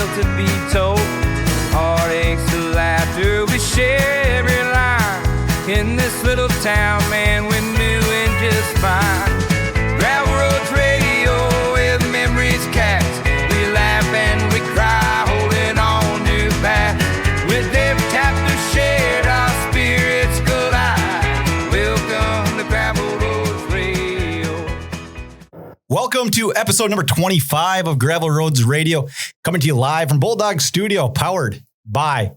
tale to be told. Heartaches to laughter, we share every line. In this little town, man, we're doing just fine. Gravel Roads Radio with memories cast. We laugh and we cry, holding on to the past. With every chapter shared, our spirits collide. Welcome to Gravel Roads Radio. Welcome to episode number 25 of Gravel Roads Radio, coming to you live from Bulldog Studio, powered by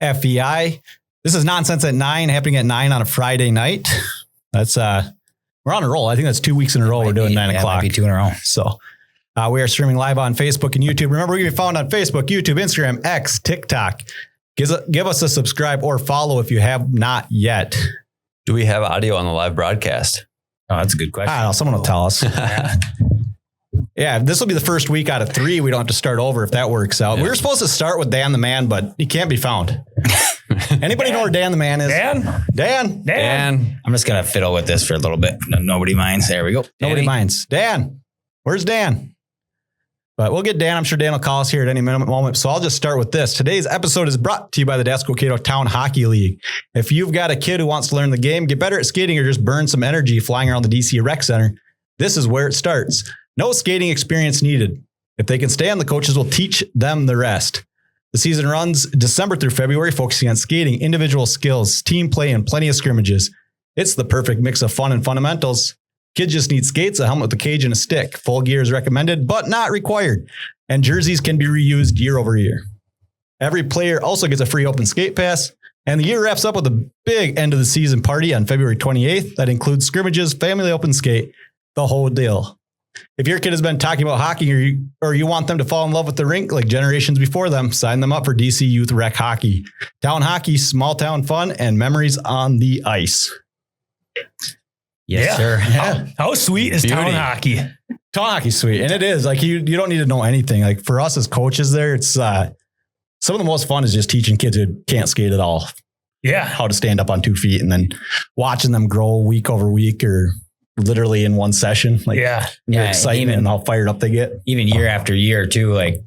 FEI. This is Nonsense at 9, happening at 9 on a Friday night. That's we're on a roll. I think that's 2 weeks in a row we're doing 9 o'clock. Might be 2 in a row. So we are streaming live on Facebook and YouTube. Remember, we can be found on Facebook, YouTube, Instagram, X, TikTok. Give us a subscribe or follow if you have not yet. Do we have audio on the live broadcast? Oh, that's a good question. I don't know. Someone will tell us. Yeah, this will be the first week out of 3. We don't have to start over if that works out. Yeah. We were supposed to start with Dan the Man, but he can't be found. Anybody know where Dan the Man is? Dan. I'm just going to fiddle with this for a little bit. Nobody minds. There we go. Nobody minds. Dan. Where's Dan? But we'll get Dan. I'm sure Dan will call us here at any moment. So I'll just start with this. Today's episode is brought to you by the Dasco Town Hockey League. If you've got a kid who wants to learn the game, get better at skating, or just burn some energy flying around the DC Rec Center, this is where it starts. No skating experience needed. If they can stand, the coaches will teach them the rest. The season runs December through February, focusing on skating, individual skills, team play, and plenty of scrimmages. It's the perfect mix of fun and fundamentals. Kids just need skates, a helmet with a cage, and a stick. Full gear is recommended, but not required. And jerseys can be reused year over year. Every player also gets a free open skate pass. And the year wraps up with a big end of the season party on February 28th. That includes scrimmages, family open skate, the whole deal. If your kid has been talking about hockey or you want them to fall in love with the rink like generations before them, sign them up for DC Youth Rec Hockey. Town hockey, small town fun, and memories on the ice. Yes, sir. Yeah. How sweet is town hockey? Town hockey's sweet. And it is. Like you don't need to know anything. Like for us as coaches there, it's some of the most fun is just teaching kids who can't skate at all. Yeah. How to stand up on 2 feet and then watching them grow week over week or literally in one session. Like their excitement and how fired up they get. Even year after year too. Like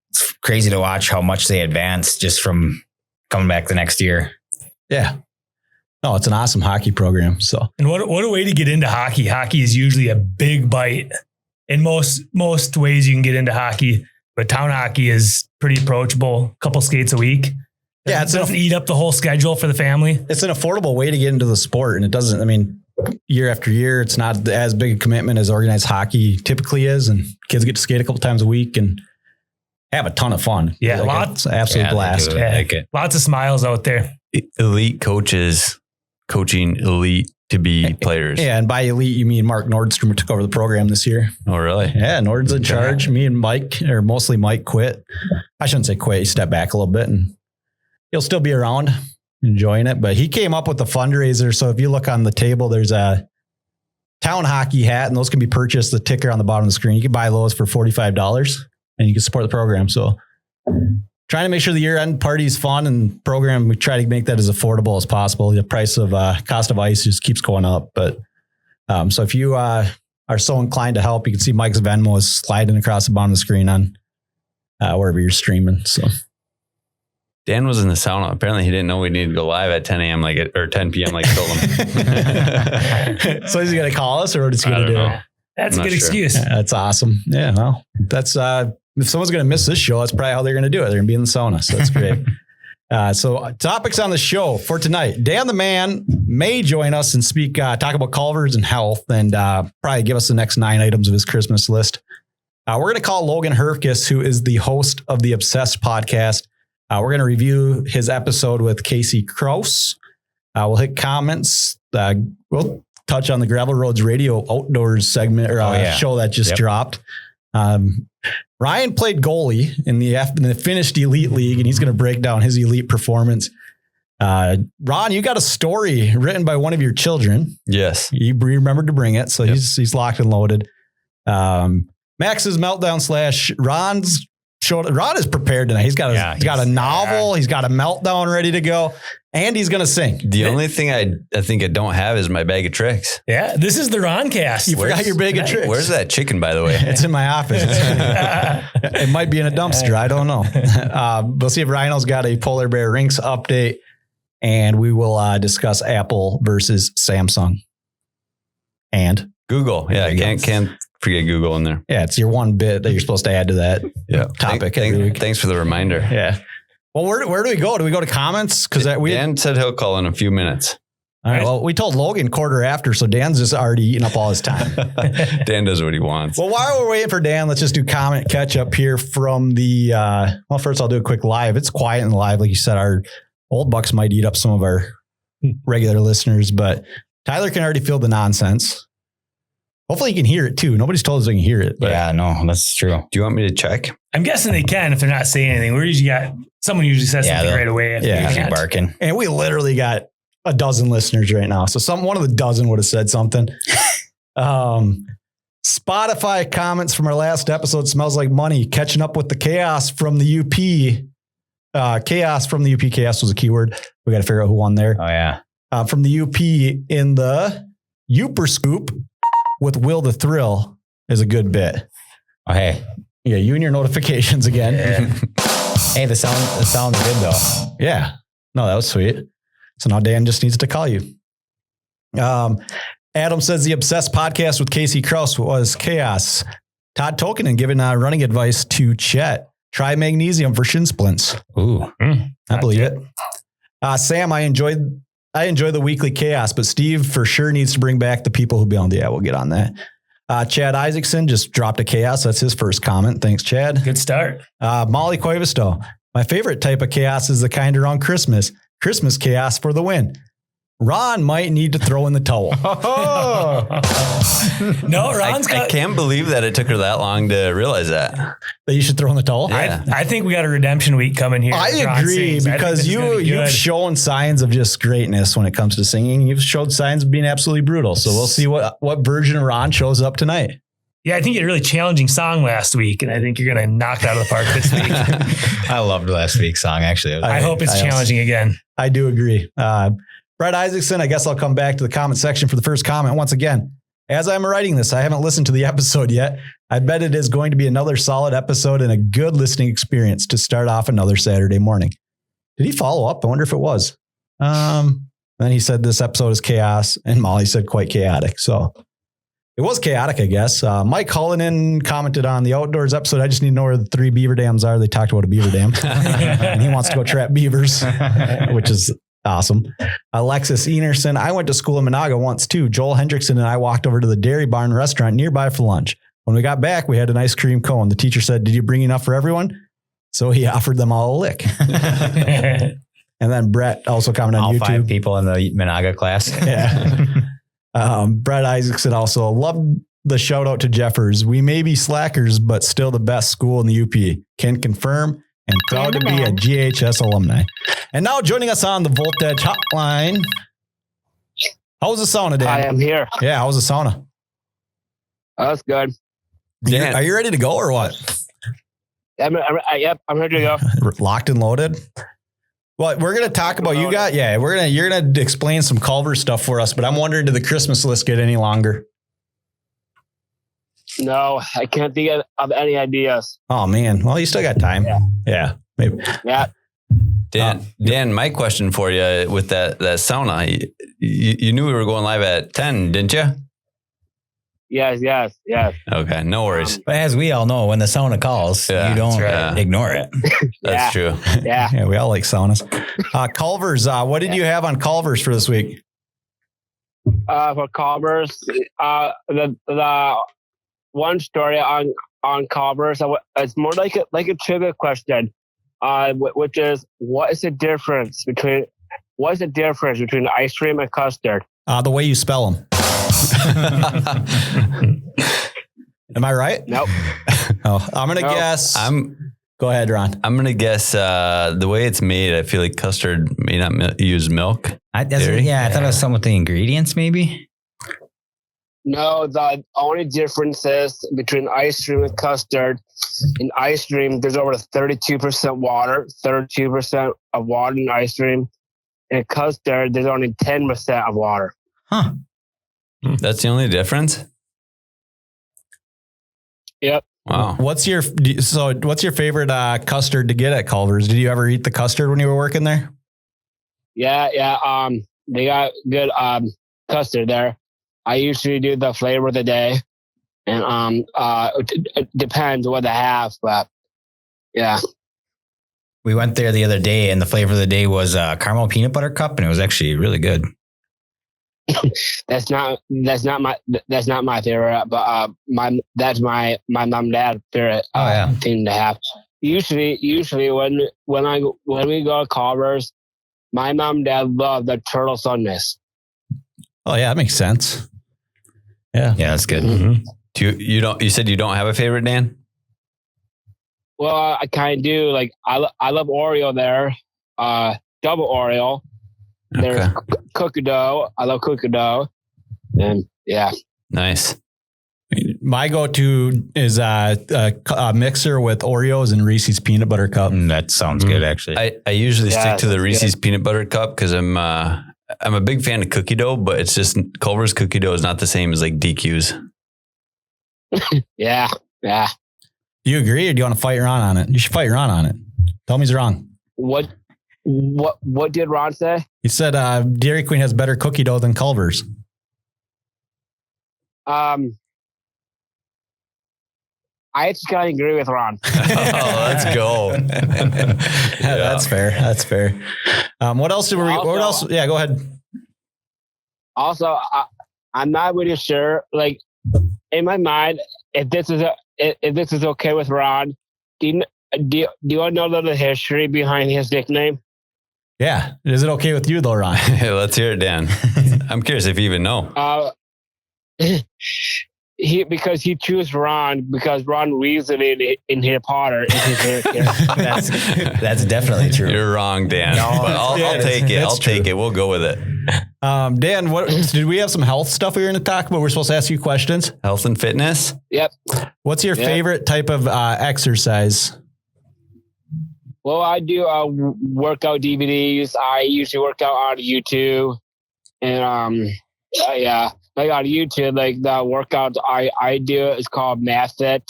it's crazy to watch how much they advance just from coming back the next year. Yeah. No, it's an awesome hockey program. So, and what a way to get into hockey. Hockey is usually a big bite. In most ways you can get into hockey, but town hockey is pretty approachable. A couple skates a week. Yeah. It doesn't eat up the whole schedule for the family. It's an affordable way to get into the sport. And it doesn't, year after year, it's not as big a commitment as organized hockey typically is. And kids get to skate a couple times a week and have a ton of fun. Yeah. It's an absolute blast. Lots of smiles out there. Elite coaches coaching elite to be players. Yeah. And by elite, you mean Mark Nordstrom, who took over the program this year. Oh, really? Yeah. Nord's in charge. Me and Mike, or mostly Mike, quit. I shouldn't say quit. He stepped back a little bit and he'll still be around enjoying it. But he came up with the fundraiser. So if you look on the table, there's a town hockey hat and those can be purchased. The ticker on the bottom of the screen. You can buy those for $45 and you can support the program. So trying to make sure the year-end party is fun and program, we try to make that as affordable as possible. The price of cost of ice just keeps going up. But so if you are so inclined to help, you can see Mike's Venmo is sliding across the bottom of the screen on wherever you're streaming. So Dan was in the sauna. Apparently he didn't know we needed to go live at 10 a.m. or 10 p.m. like told him. So is he going to call us or what is he going to do? Know. That's a good excuse. Yeah, that's awesome. Yeah, well, that's if someone's going to miss this show, that's probably how they're going to do it. They're going to be in the sauna. So that's great. So topics on the show for tonight. Dan the Man may join us and speak, talk about Culvers and health and probably give us the next 9 items of his Christmas list. We're going to call Logan Hyrkas, who is the host of the Obsessed podcast. We're going to review his episode with Casey Kraus. We'll hit comments. We'll touch on the Gravel Roads Radio Outdoors segment or show that just dropped. Ryan played goalie in the finished Elite League, and he's going to break down his elite performance. Ron, you got a story written by one of your children. Yes. You remembered to bring it, so he's locked and loaded. Max's Meltdown / Ron's Ron is prepared tonight. He's got a novel. He's got a meltdown ready to go, and he's going to sing. The only thing I think I don't have is my bag of tricks. Yeah, this is the Ron cast. You forgot your bag of tricks. Where's that chicken, by the way? It's in my office. It might be in a dumpster. I don't know. We'll see if Rhino's got a Polar Bear Rinks update, and we will discuss Apple versus Samsung. And Google. Yeah, can't forget Google in there. Yeah, it's your one bit that you're supposed to add to that topic. Thanks for the reminder. Yeah. Well, where do we go? Do we go to comments? Because Dan said he'll call in a few minutes. All right. Well, we told Logan quarter after, so Dan's just already eating up all his time. Dan does what he wants. Well, while we're waiting for Dan, let's just do comment catch up here from the. Well, first I'll do a quick live. It's quiet and live, like you said. Our old bucks might eat up some of our regular listeners, but Tyler can already feel the nonsense. Hopefully you can hear it too. Nobody's told us they can hear it. But. Yeah, no, that's true. Do you want me to check? I'm guessing they can if they're not saying anything. Someone usually says something right away. If barking. And we literally got a dozen listeners right now. So one of the dozen would have said something. Spotify comments from our last episode smells like money. Catching up with the chaos from the UP. Chaos from the UP. Chaos was a keyword. We got to figure out who won there. Oh yeah. From the UP in the Uper Scoop with Will the Thrill is a good bit. Oh, hey. Yeah, you and your notifications again. Yeah. Hey, the sound's good though. Yeah. No, that was sweet. So now Dan just needs to call you. Adam says the Obsessed podcast with Casey Kraus was chaos. Todd Tokinen giving running advice to Chet. Try magnesium for shin splints. Ooh. I believe it. Sam, I enjoyed the weekly chaos, but Steve for sure needs to bring back the people who build. Yeah, we'll get on that. Chad Isaacson just dropped a chaos. That's his first comment. Thanks, Chad. Good start. Molly Cuevisto. My favorite type of chaos is the kind around Christmas. Christmas chaos for the win. Ron might need to throw in the towel. No, Ron's I can't believe that it took her that long to realize that you should throw in the towel. Yeah. I think we got a redemption week coming here. I agree because you've shown signs of just greatness when it comes to singing. You've showed signs of being absolutely brutal. So we'll see what version of Ron shows up tonight. Yeah, I think you had a really challenging song last week, and I think you're going to knock it out of the park this week. I loved last week's song, actually. I hope it's challenging again. I do agree. Brett Isaacson, I guess I'll come back to the comment section for the first comment. Once again, as I'm writing this, I haven't listened to the episode yet. I bet it is going to be another solid episode and a good listening experience to start off another Saturday morning. Did he follow up? I wonder if it was. Then he said this episode is chaos, and Molly said quite chaotic. So it was chaotic, I guess. Mike Cullinan commented on the outdoors episode. I just need to know where the 3 beaver dams are. They talked about a beaver dam, and he wants to go trap beavers, which is awesome. Alexis Enerson. I went to school in Monaga once too. Joel Hendrickson and I walked over to the Dairy Barn restaurant nearby for lunch. When we got back, we had an ice cream cone. The teacher said, "Did you bring enough for everyone?" So he offered them all a lick. And then Brett also commented on all YouTube. 5 people in the Monaga class. Yeah. Brett Isaacson also loved the shout out to Jeffers. We may be slackers, but still the best school in the UP. Can confirm and proud to be a GHS alumni. And now joining us on the Voltage Hotline. How was the sauna, Dan? I am here. Yeah, how was the sauna? That's good. Dan. Are you ready to go or what? Yep, I'm ready to go. Locked and loaded? Well, we're going to talk about you're going to explain some Culver stuff for us, but I'm wondering, did the Christmas list get any longer? No, I can't think of any ideas. Oh man. Well, you still got time. Yeah. Maybe. Yeah. Dan, my question for you with that sauna, you knew we were going live at 10, didn't you? Yes. Okay, no worries. But as we all know, when the sauna calls, you don't ignore it. That's true. Yeah. Yeah, we all like saunas. Culver's, what did you have on Culver's for this week? For Culver's, the one story on Culver's, it's more like a trivia question, which is what is the difference between ice cream and custard? The way you spell them. Am I right? Nope. Oh, I'm going to guess. Go ahead, Ron. I'm going to guess the way it's made, I feel like custard may not use milk. I thought it was something with the ingredients, maybe. No, the only difference is between ice cream and custard. In ice cream, there's over 32% water, 32% of water in ice cream. In custard, there's only 10% of water. Huh. That's the only difference? Yep. Wow. What's your favorite custard to get at Culver's? Did you ever eat the custard when you were working there? Yeah. They got good custard there. I usually do the flavor of the day, and it depends what they have, but yeah. We went there the other day, and the flavor of the day was caramel peanut butter cup, and it was actually really good. That's not my favorite, but that's my mom and dad's favorite thing to have. Usually when we go to Culver's, my mom and dad love the turtle sundaes. Oh yeah, that makes sense. Yeah, that's good. Mm-hmm. You said you don't have a favorite, Dan? Well, I kind of do. Like I love Oreo there, double Oreo. There's cookie dough. I love cookie dough, and yeah, nice. My go-to is a mixer with Oreos and Reese's peanut butter cup. That sounds good, actually. I usually stick to the Reese's peanut butter cup because I'm a big fan of cookie dough, but it's just Culver's cookie dough is not the same as like DQ's. Yeah. Do you agree, or do you want to fight Ron on it? You should fight Ron on it. Tell me he's wrong. What did Ron say? He said Dairy Queen has better cookie dough than Culver's. I just gotta agree with Ron. Let's go. That's fair. That's fair. What else what else? Yeah, go ahead. Also, I'm not really sure. Like in my mind, if this is okay with Ron, do you want to know a little history behind his nickname? Yeah. Is it okay with you though, Ron? Let's hear it, Dan. I'm curious if you even know. Because he chose Ron because Ron Weasley in Harry Potter is his favorite character. That's definitely true. You're wrong, Dan. No, but I'll take it. I'll take it. We'll go with it. Dan, what did we have some health stuff we were going to talk about? We're supposed to ask you questions. Health and fitness. Yep. What's your favorite type of exercise? Well, I do workout DVDs. I usually work out on YouTube, and like on YouTube, like the workout I do is called MathFit.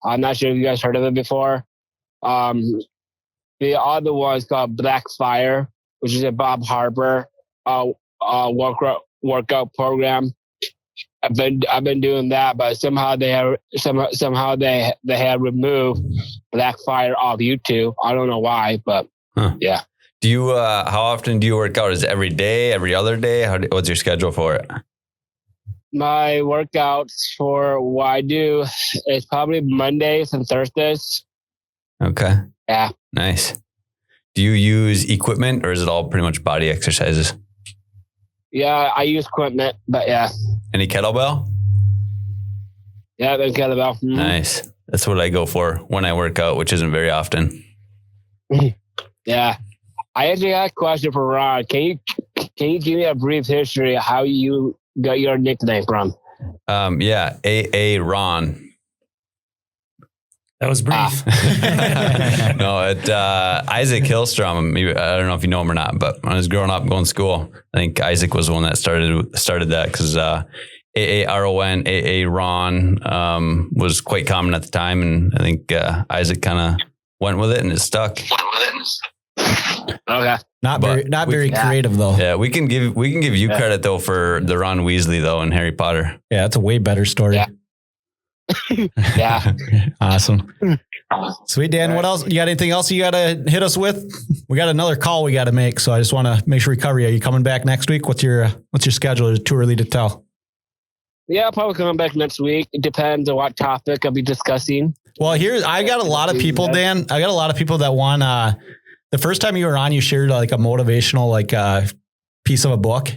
I'm not sure if you guys heard of it before. The other one is called Black Fire, which is a Bob Harper workout program. I've been doing that, but somehow they have removed Black Fire off YouTube. I don't know why, but yeah. Do you how often do you work out? Is it every day, every other day? What's your schedule for it? My workouts for what I do is probably Mondays and Thursdays. Okay. Yeah. Nice. Do you use equipment or is it all pretty much body exercises? Yeah, I use equipment, but yeah. Any kettlebell? Yeah, there's kettlebell. Mm-hmm. Nice. That's what I go for when I work out, which isn't very often. Yeah. I actually got a question for Ron. Can you give me a brief history of how you got your nickname from? Yeah, AA Ron. That was brief. No, Isaac Hillstrom. I don't know if you know him or not, but when I was growing up going to school, I think Isaac was the one that started that because AARON, AA Ron was quite common at the time, and I think Isaac kind of went with it and it stuck. Okay. Not very creative though. Yeah, we can give you credit though for the Ron Weasley though in Harry Potter. Yeah, that's a way better story. Yeah. Yeah. Awesome. Sweet, Dan. What else? You got anything else you got to hit us with? We got another call we got to make, so I just want to make sure we cover you. Are you coming back next week? What's your schedule? Is it too early to tell? Yeah, I'll probably come back next week. It depends on what topic I'll be discussing. Well, I got a lot of people, Dan. I got a lot of people that want the first time you were on, you shared like a motivational piece of a book.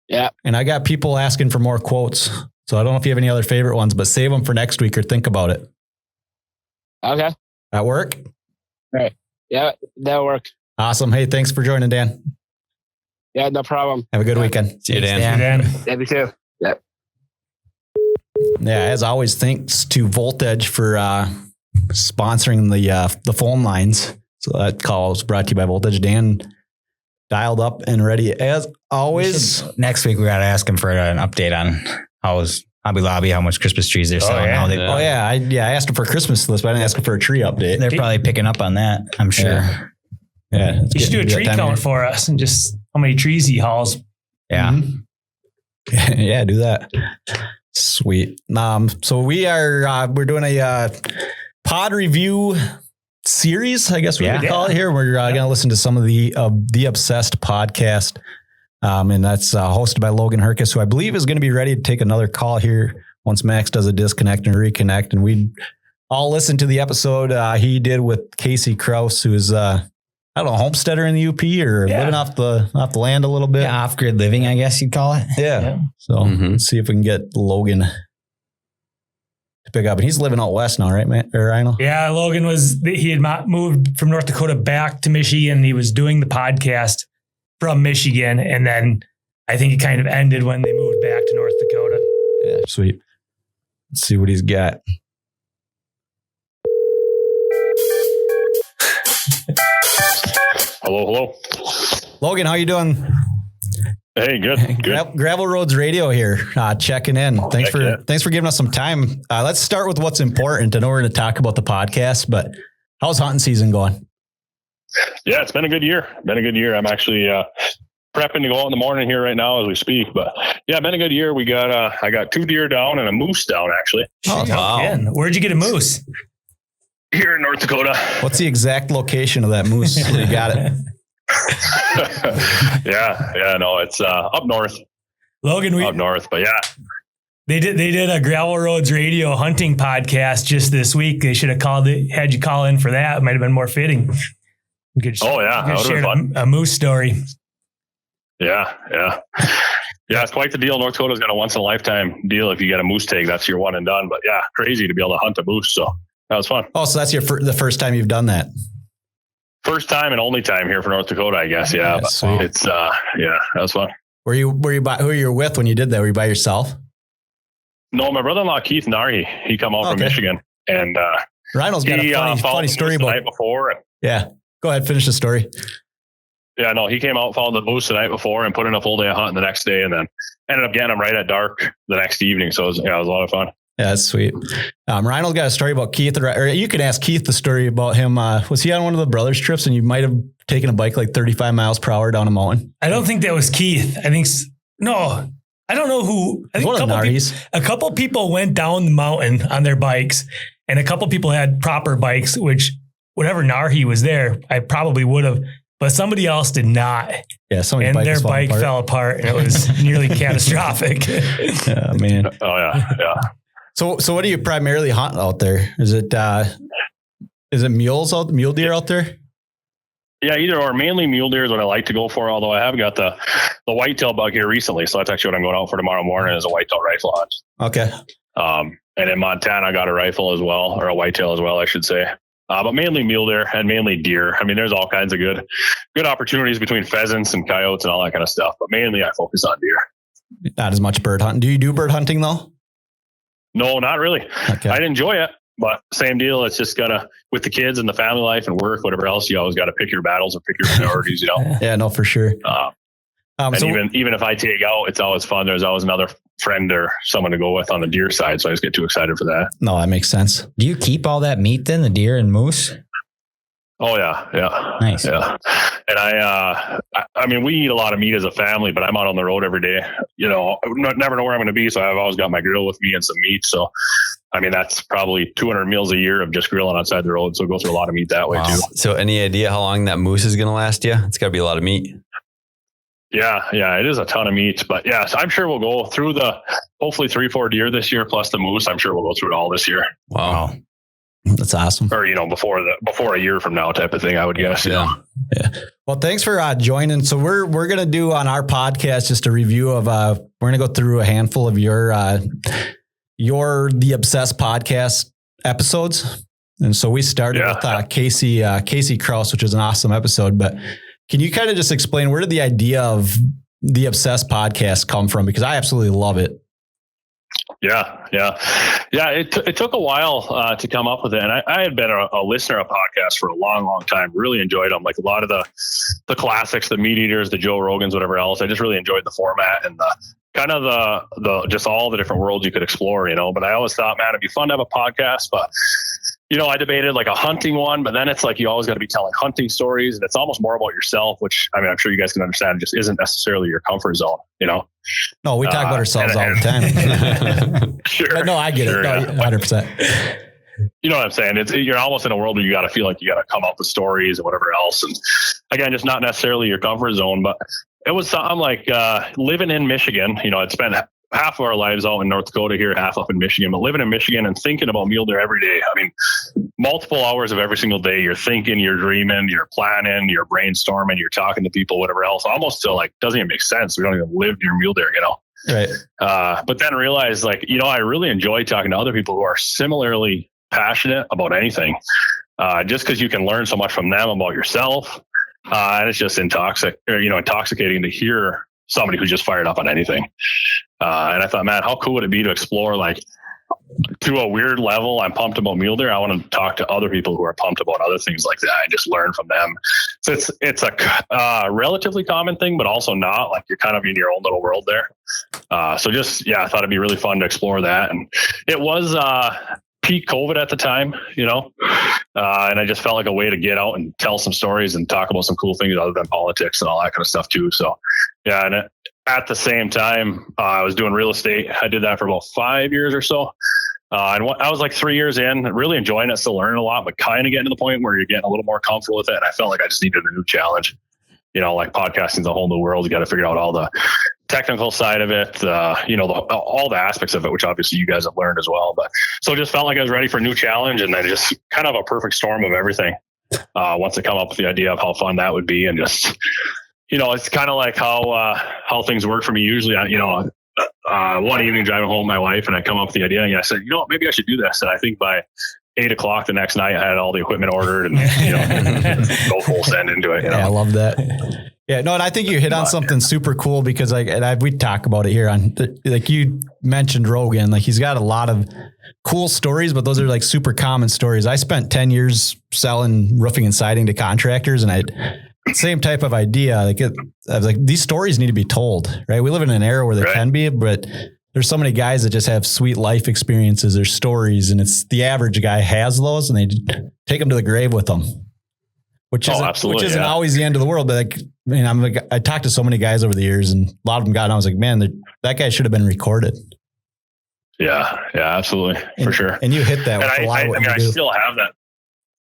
Yeah. And I got people asking for more quotes. So I don't know if you have any other favorite ones, but save them for next week or think about it. Okay. That work? All right. Yeah, that'll work. Awesome. Hey, thanks for joining, Dan. Yeah, no problem. Have a good weekend. See you, Dan. Dan. Yeah, me too. Yeah, as always, thanks to Voltage for sponsoring the phone lines. So that call was brought to you by Voltage. Dan dialed up and ready as always. Next week, we got to ask him for an update on how's Hobby Lobby, how much Christmas trees they're selling. I asked him for a Christmas list, but I didn't ask him for a tree update. They're probably picking up on that, I'm sure. Yeah. You should do a tree count for us and just how many trees he hauls. Yeah. Mm-hmm. Yeah, do that. Sweet. So we're doing a pod review series, I guess we would call it here. We're going to listen to some of the Obsessed podcast. And that's hosted by Logan Hyrkas, who I believe is going to be ready to take another call here once Max does a disconnect and reconnect. And we all listened to the episode he did with Casey Kraus, who is I don't know, homesteader in the UP or living off the land a little bit. Yeah, off-grid living, I guess you'd call it. Yeah. So let's see if we can get Logan to pick up. And he's living out west now, right, man? Or Rhino? Yeah, Logan he had moved from North Dakota back to Michigan. He was doing the podcast from Michigan. And then I think it kind of ended when they moved back to North Dakota. Yeah, sweet. Let's see what he's got. Hello. Logan, how you doing? Hey, good. Gravel Roads Radio here, checking in. Thanks for giving us some time. Let's start with what's important. I know we're going to talk about the podcast, but how's hunting season going? Yeah, it's been a good year. I'm actually prepping to go out in the morning here right now as we speak. But yeah, been a good year. We got I got 2 deer down and a moose down actually. Oh, wow. Where'd you get a moose? Here in North Dakota. What's the exact location of that moose where you got it? No, it's up north. Logan, up north, but yeah. They did a Gravel Roads Radio hunting podcast just this week. They should have had you call in for that. It might have been more fitting. Share a moose story. Yeah. It's quite the deal. North Dakota's got a once in a lifetime deal. If you get a moose tag, that's your one and done. But yeah, crazy to be able to hunt a moose. So that was fun. Oh, so that's the first time you've done that? First time and only time here for North Dakota, I guess. Yeah, but it's that was fun. Who were you with when you did that? Were you by yourself? No, my brother-in-law Keith Nari, he come out from Michigan, and Rhino's got a funny story about the night before. Yeah, go ahead, finish the story. Yeah, no, he came out, found the moose the night before, and put in a full day of hunting the next day, and then ended up getting him right at dark the next evening. So it was a lot of fun. Yeah, that's sweet. Rhino's got a story about Keith, or you can ask Keith the story about him. Was he on one of the brothers' trips and you might have taken a bike like 35 miles per hour down a mountain? I don't think that was Keith. I don't know who. I think a couple people went down the mountain on their bikes, and a couple people had proper bikes, which whatever Narhi was there, I probably would have, but somebody else did not. Yeah, and their bike fell apart, and it was nearly catastrophic. Yeah, man. Oh yeah. So what do you primarily hunt out there? Is it mule deer out there? Yeah, either or. Mainly mule deer is what I like to go for. Although I have got the whitetail bug here recently, so that's actually what I'm going out for tomorrow morning is a whitetail rifle hunt. Okay. And in Montana, I got a rifle as well, or a whitetail as well, I should say. But mainly mule deer and mainly deer. I mean, there's all kinds of good opportunities between pheasants and coyotes and all that kind of stuff. But mainly, I focus on deer. Not as much bird hunting. Do you do bird hunting though? No, not really. Okay. I'd enjoy it, but same deal. It's just with the kids and the family life and work, whatever else, you always got to pick your battles or pick your priorities, Yeah, no, for sure. Even if I take out, it's always fun. There's always another friend or someone to go with on the deer side. So I just get too excited for that. No, that makes sense. Do you keep all that meat then, the deer and moose? Oh yeah. Nice. Yeah. And I mean, we eat a lot of meat as a family, but I'm out on the road every day, never know where I'm going to be. So I've always got my grill with me and some meat. So, I mean, that's probably 200 meals a year of just grilling outside the road. So go through a lot of meat that way too. So any idea how long that moose is going to last you? It's gotta be a lot of meat. Yeah, it is a ton of meat, but yeah, so I'm sure we'll go through hopefully 3-4 deer this year, plus the moose. I'm sure we'll go through it all this year. Wow. That's awesome. Or, before a year from now type of thing, I would guess. Yeah. Well, thanks for joining. So we're going to do on our podcast, just a review of, we're going to go through a handful of your The Obsessed podcast episodes. And so we started with Casey Kraus, which was an awesome episode, but can you kind of just explain where did the idea of the Obsessed podcast come from? Because I absolutely love it. Yeah. It took a while to come up with it. And I had been a listener of podcasts for a long, long time. Really enjoyed them. Like a lot of the classics, the Meat Eaters, the Joe Rogans, whatever else. I just really enjoyed the format and the kind of the just all the different worlds you could explore, But I always thought, man, it'd be fun to have a podcast. But, I debated like a hunting one, but then it's like you always got to be telling hunting stories. And it's almost more about yourself, which I'm sure you guys can understand just isn't necessarily your comfort zone, No, we talk about ourselves all the time. Sure. But no, I get it. No, 100%. You know what I'm saying? You're almost in a world where you got to feel like you got to come up with stories and whatever else. And again, just not necessarily your comfort zone, but it was something like living in Michigan. I'd spent half of our lives out in North Dakota here, half up in Michigan, but living in Michigan and thinking about mule deer every day. Multiple hours of every single day, you're thinking, you're dreaming, you're planning, you're brainstorming, you're talking to people, whatever else, almost till doesn't even make sense. We don't even live near mule deer, Right. But then realize I really enjoy talking to other people who are similarly passionate about anything, just because you can learn so much from them about yourself. And it's just intoxicating to hear somebody who's just fired up on anything. And I thought, man, how cool would it be to explore to a weird level? I'm pumped about mule deer. I want to talk to other people who are pumped about other things like that and just learn from them. So it's a relatively common thing, but also not. You're kind of in your own little world there. So just, I thought it'd be really fun to explore that. And it was peak COVID at the time, and I just felt like a way to get out and tell some stories and talk about some cool things other than politics and all that kind of stuff too. So yeah. And at the same time, I was doing real estate. I did that for about 5 years or so. And I was 3 years in, really enjoying it, still learning a lot, but kind of getting to the point where you're getting a little more comfortable with it. And I felt like I just needed a new challenge. Podcasting is a whole new world. You got to figure out all the technical side of it, all the aspects of it, which obviously you guys have learned as well. But so just felt like I was ready for a new challenge, and then just kind of a perfect storm of everything. Once I come up with the idea of how fun that would be, and just, it's kind of like how things work for me usually. One evening driving home with my wife, and I come up with the idea, and I said, maybe I should do this. And I think by 8:00 the next night, I had all the equipment ordered and, go full send into it. Yeah, I love that. Yeah, no, and I think you hit on something super cool because we talk about it here on you mentioned Rogan, he's got a lot of cool stories, but those are super common stories. I spent 10 years selling roofing and siding to contractors, and same type of idea. I was like, these stories need to be told, right? We live in an era where they can be, but there's so many guys that just have sweet life experiences or stories, and it's the average guy has those, and they take them to the grave with them, which isn't always the end of the world. But I talked to so many guys over the years, and a lot of them got, and I was like, man, that guy should have been recorded. Yeah, absolutely. For sure. And you hit that. With a lot of what I still have that.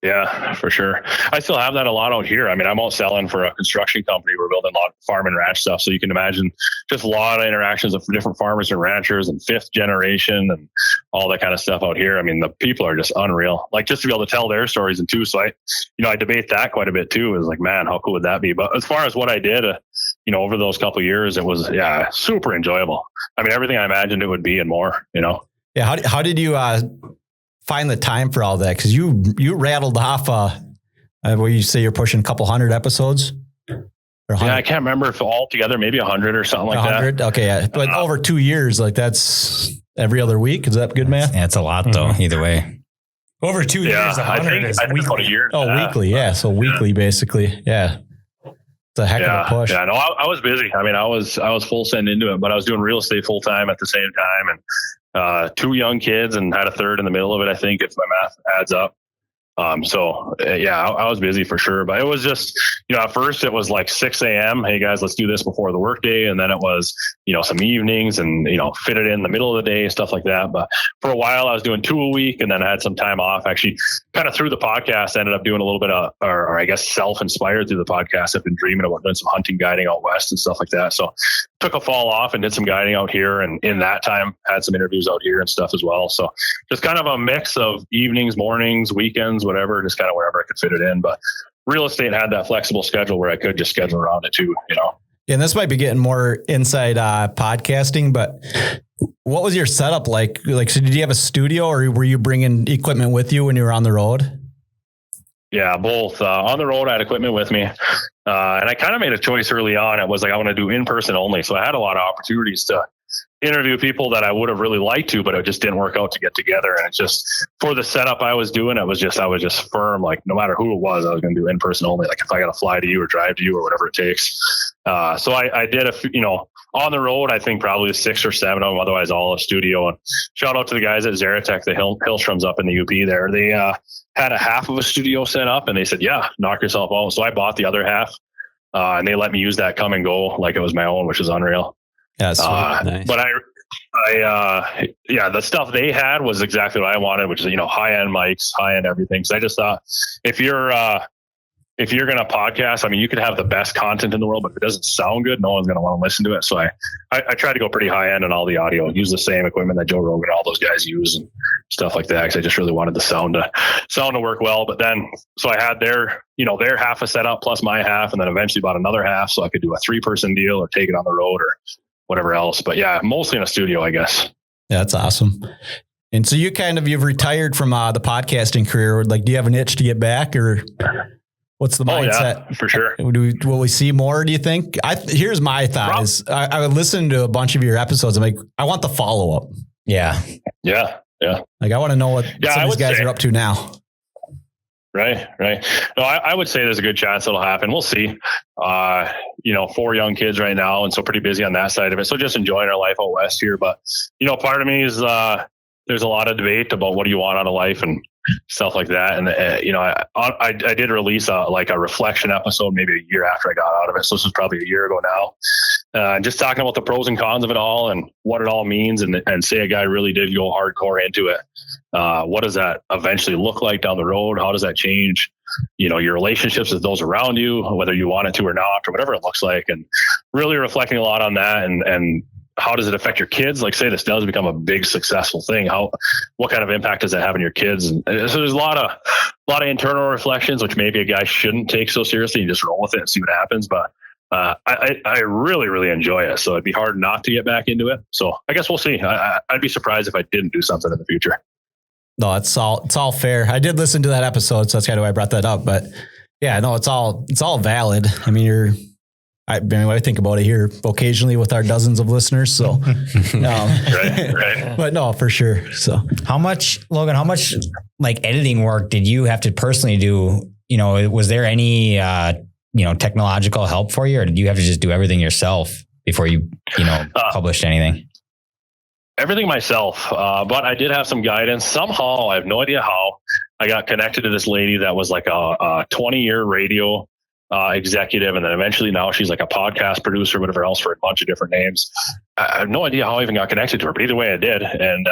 Yeah, for sure. I still have that a lot out here. I'm out selling for a construction company. We're building a lot of farm and ranch stuff. So you can imagine just a lot of interactions with different farmers and ranchers and fifth generation and all that kind of stuff out here. The people are just unreal. Just to be able to tell their stories and too. So I debate that quite a bit too. Is man, how cool would that be? But as far as what I did, over those couple of years, it was, super enjoyable. Everything I imagined it would be and more, Yeah. How did you, find the time for all that? Cause you rattled off, where you say you're pushing a couple hundred episodes. Yeah, I can't remember if all together, maybe 100 or something like 100? That. Okay. Yeah. But over 2 years, that's every other week. Is that good math? Yeah, it's a lot though. Either way. Over 2 years, 100 is weekly. A year. Weekly. Yeah. So weekly, basically. Yeah. It's a heck of a push. Yeah, no, I was busy. I was full send into it, but I was doing real estate full time at the same time, and 2 young kids, and had a third in the middle of it, I think, if my math adds up. I was busy for sure, but it was just, at first it was 6 a.m. Hey guys, let's do this before the workday. And then it was, some evenings and, fit it in the middle of the day, stuff like that. But for a while I was doing 2 a week, and then I had some time off. Actually, kind of through the podcast, I ended up doing a little bit of, or I guess self-inspired through the podcast. I've been dreaming about doing some hunting guiding out west and stuff like that. So took a fall off and did some guiding out here. And in that time had some interviews out here and stuff as well. So just kind of a mix of evenings, mornings, weekends, whatever, just kind of wherever I could fit it in. But real estate had that flexible schedule where I could just schedule around it too, Yeah, and this might be getting more inside podcasting, but what was your setup like? So did you have a studio, or were you bringing equipment with you when you were on the road? Yeah, both. On the road, I had equipment with me. And I kind of made a choice early on. It was I want to do in-person only. So I had a lot of opportunities to interview people that I would have really liked to, but it just didn't work out to get together. And it's just for the setup I was doing, I was just firm, like no matter who it was, I was going to do in person only. Like if I got to fly to you or drive to you or whatever it takes. So I did on the road, I think probably 6 or 7 of them, otherwise all a studio. And shout out to the guys at Xeratech, the Hillstroms up in the UP there. They had a half of a studio set up and they said, yeah, knock yourself out. So I bought the other half and they let me use that come and go like it was my own, which is unreal. Yeah, nice. But the stuff they had was exactly what I wanted, which is, high end mics, high end everything. So I just thought if you're going to podcast, I mean, you could have the best content in the world, but if it doesn't sound good, no one's going to want to listen to it. So I tried to go pretty high end on all the audio, use the same equipment that Joe Rogan and all those guys use and stuff like that. Cause I just really wanted the sound to work well. But then, so I had their half a setup plus my half, and then eventually bought another half so I could do a 3-person deal or take it on the road or whatever else. But yeah, mostly in a studio, I guess. Yeah, that's awesome. And so you've retired from the podcasting career. Like, do you have an itch to get back, or what's the mindset? Oh, yeah, for sure. Will we see more, do you think? Here's my thought is I would listen to a bunch of your episodes. I'm like, I want the follow-up. Yeah. Yeah. Yeah. Like, I want to know what some of these guys are up to now. Right. No, I would say there's a good chance it'll happen. We'll see. 4 young kids right now, and so pretty busy on that side of it. So just enjoying our life out west here. But, part of me is there's a lot of debate about what do you want out of life and stuff like that. And, I did release a reflection episode maybe a year after I got out of it. So this was probably a year ago now. Just talking about the pros and cons of it all and what it all means. And say a guy really did go hardcore into it. What does that eventually look like down the road? How does that change, your relationships with those around you, whether you want it to or not, or whatever it looks like, and really reflecting a lot on that and how does it affect your kids? Like, say this does become a big successful thing. What kind of impact does that have on your kids? And so there's a lot of internal reflections, which maybe a guy shouldn't take so seriously and just roll with it and see what happens. But I really, really enjoy it. So it'd be hard not to get back into it. So I guess we'll see. I'd be surprised if I didn't do something in the future. No, it's all fair. I did listen to that episode, so that's kind of why I brought that up. But yeah, no, it's all valid. I mean, I think about it here occasionally with our dozens of listeners. So, right. But no, for sure. So, Logan, how much like editing work did you have to personally do? Was there any technological help for you, or did you have to just do everything yourself before you published anything? Everything myself, but I did have some guidance. Somehow, I have no idea how, I got connected to this lady that was like a 20-year radio executive, and then eventually now she's like a podcast producer, whatever else, for a bunch of different names. I have no idea how I even got connected to her, but either way I did. And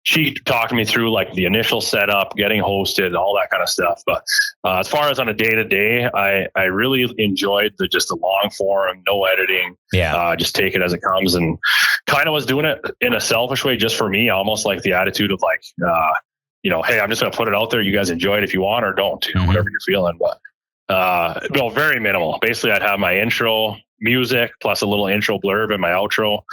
she talked me through like the initial setup, getting hosted, all that kind of stuff. But as far as on a day-to-day, I really enjoyed the long form, no editing. Yeah. Just take it as it comes, and kind of was doing it in a selfish way just for me, almost like the attitude of like, hey, I'm just going to put it out there. You guys enjoy it if you want or don't, whatever you're feeling. But no, very minimal. Basically, I'd have my intro music plus a little intro blurb and my outro.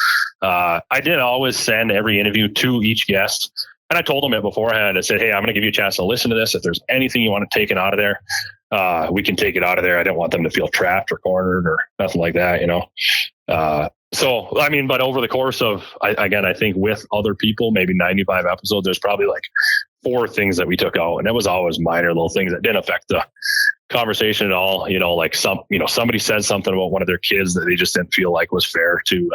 I did always send every interview to each guest, and I told them it beforehand. I said, hey, I'm going to give you a chance to listen to this. If there's anything you want to take it out of there, we can take it out of there. I didn't want them to feel trapped or cornered or nothing like that, So, I mean, but over the course of, I think with other people, maybe 95 episodes, there's probably like 4 things that we took out, and it was always minor little things that didn't affect the conversation at all. Like somebody said something about one of their kids that they just didn't feel like was fair to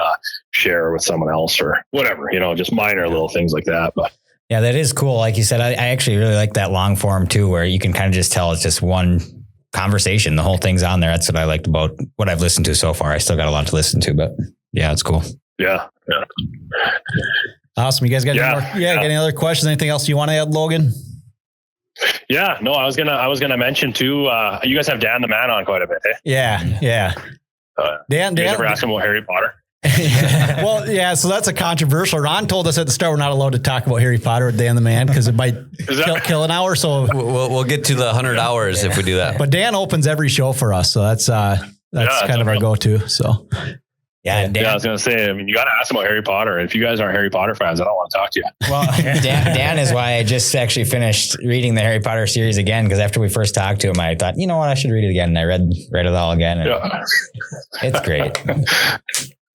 share with someone else or whatever, just minor little things like that. But yeah, that is cool. Like you said, I actually really like that long form too, where you can kind of just tell it's just one conversation. The whole thing's on there. That's what I liked about what I've listened to so far. I still got a lot to listen to, but yeah, it's cool. Yeah. Awesome. You guys got any other questions? Anything else you want to add, Logan? Yeah, no, I was gonna mention too. You guys have Dan the Man on quite a bit. Eh? Yeah. Dan, you ever ask him about Harry Potter? Well, yeah. So that's a controversial. Ron told us at the start we're not allowed to talk about Harry Potter with Dan the Man because it might kill an hour. So we'll get to the 100 hours if we do that. But Dan opens every show for us, so that's kind of our go-to. So. Yeah, Dan, I was going to say, I mean, you got to ask them about Harry Potter. If you guys aren't Harry Potter fans, I don't want to talk to you. Well, Dan is why I just actually finished reading the Harry Potter series again, because after we first talked to him, I thought, you know what, I should read it again. And I read it all again. And it's great.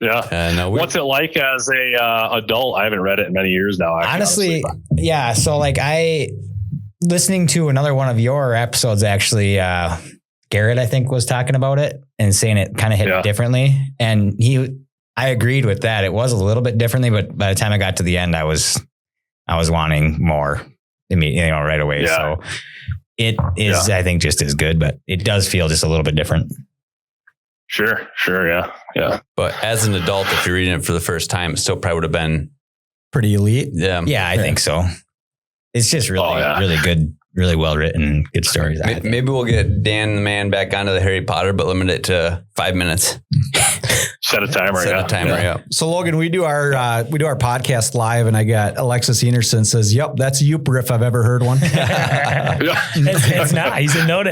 Yeah. No, what's it like as a adult? I haven't read it in many years now. Honestly, yeah. So like listening to another one of your episodes, actually, Garrett, I think, was talking about it and saying it kind of hit differently. And I agreed with that. It was a little bit differently, but by the time I got to the end, I was wanting more immediately, right away. Yeah. So it is, I think, just as good, but it does feel just a little bit different. Sure. Yeah. But as an adult, if you're reading it for the first time, it still probably would have been pretty elite. Yeah. Yeah, I think so. It's just really good, really well written, good stories. Maybe we'll get Dan the Man back onto the Harry Potter, but limit it to 5 minutes. Set a timer. Yeah. So Logan, we do our podcast live, and I got Alexis Enerson says, "Yep, that's a Youper if I've ever heard one." It's not. He's a no to.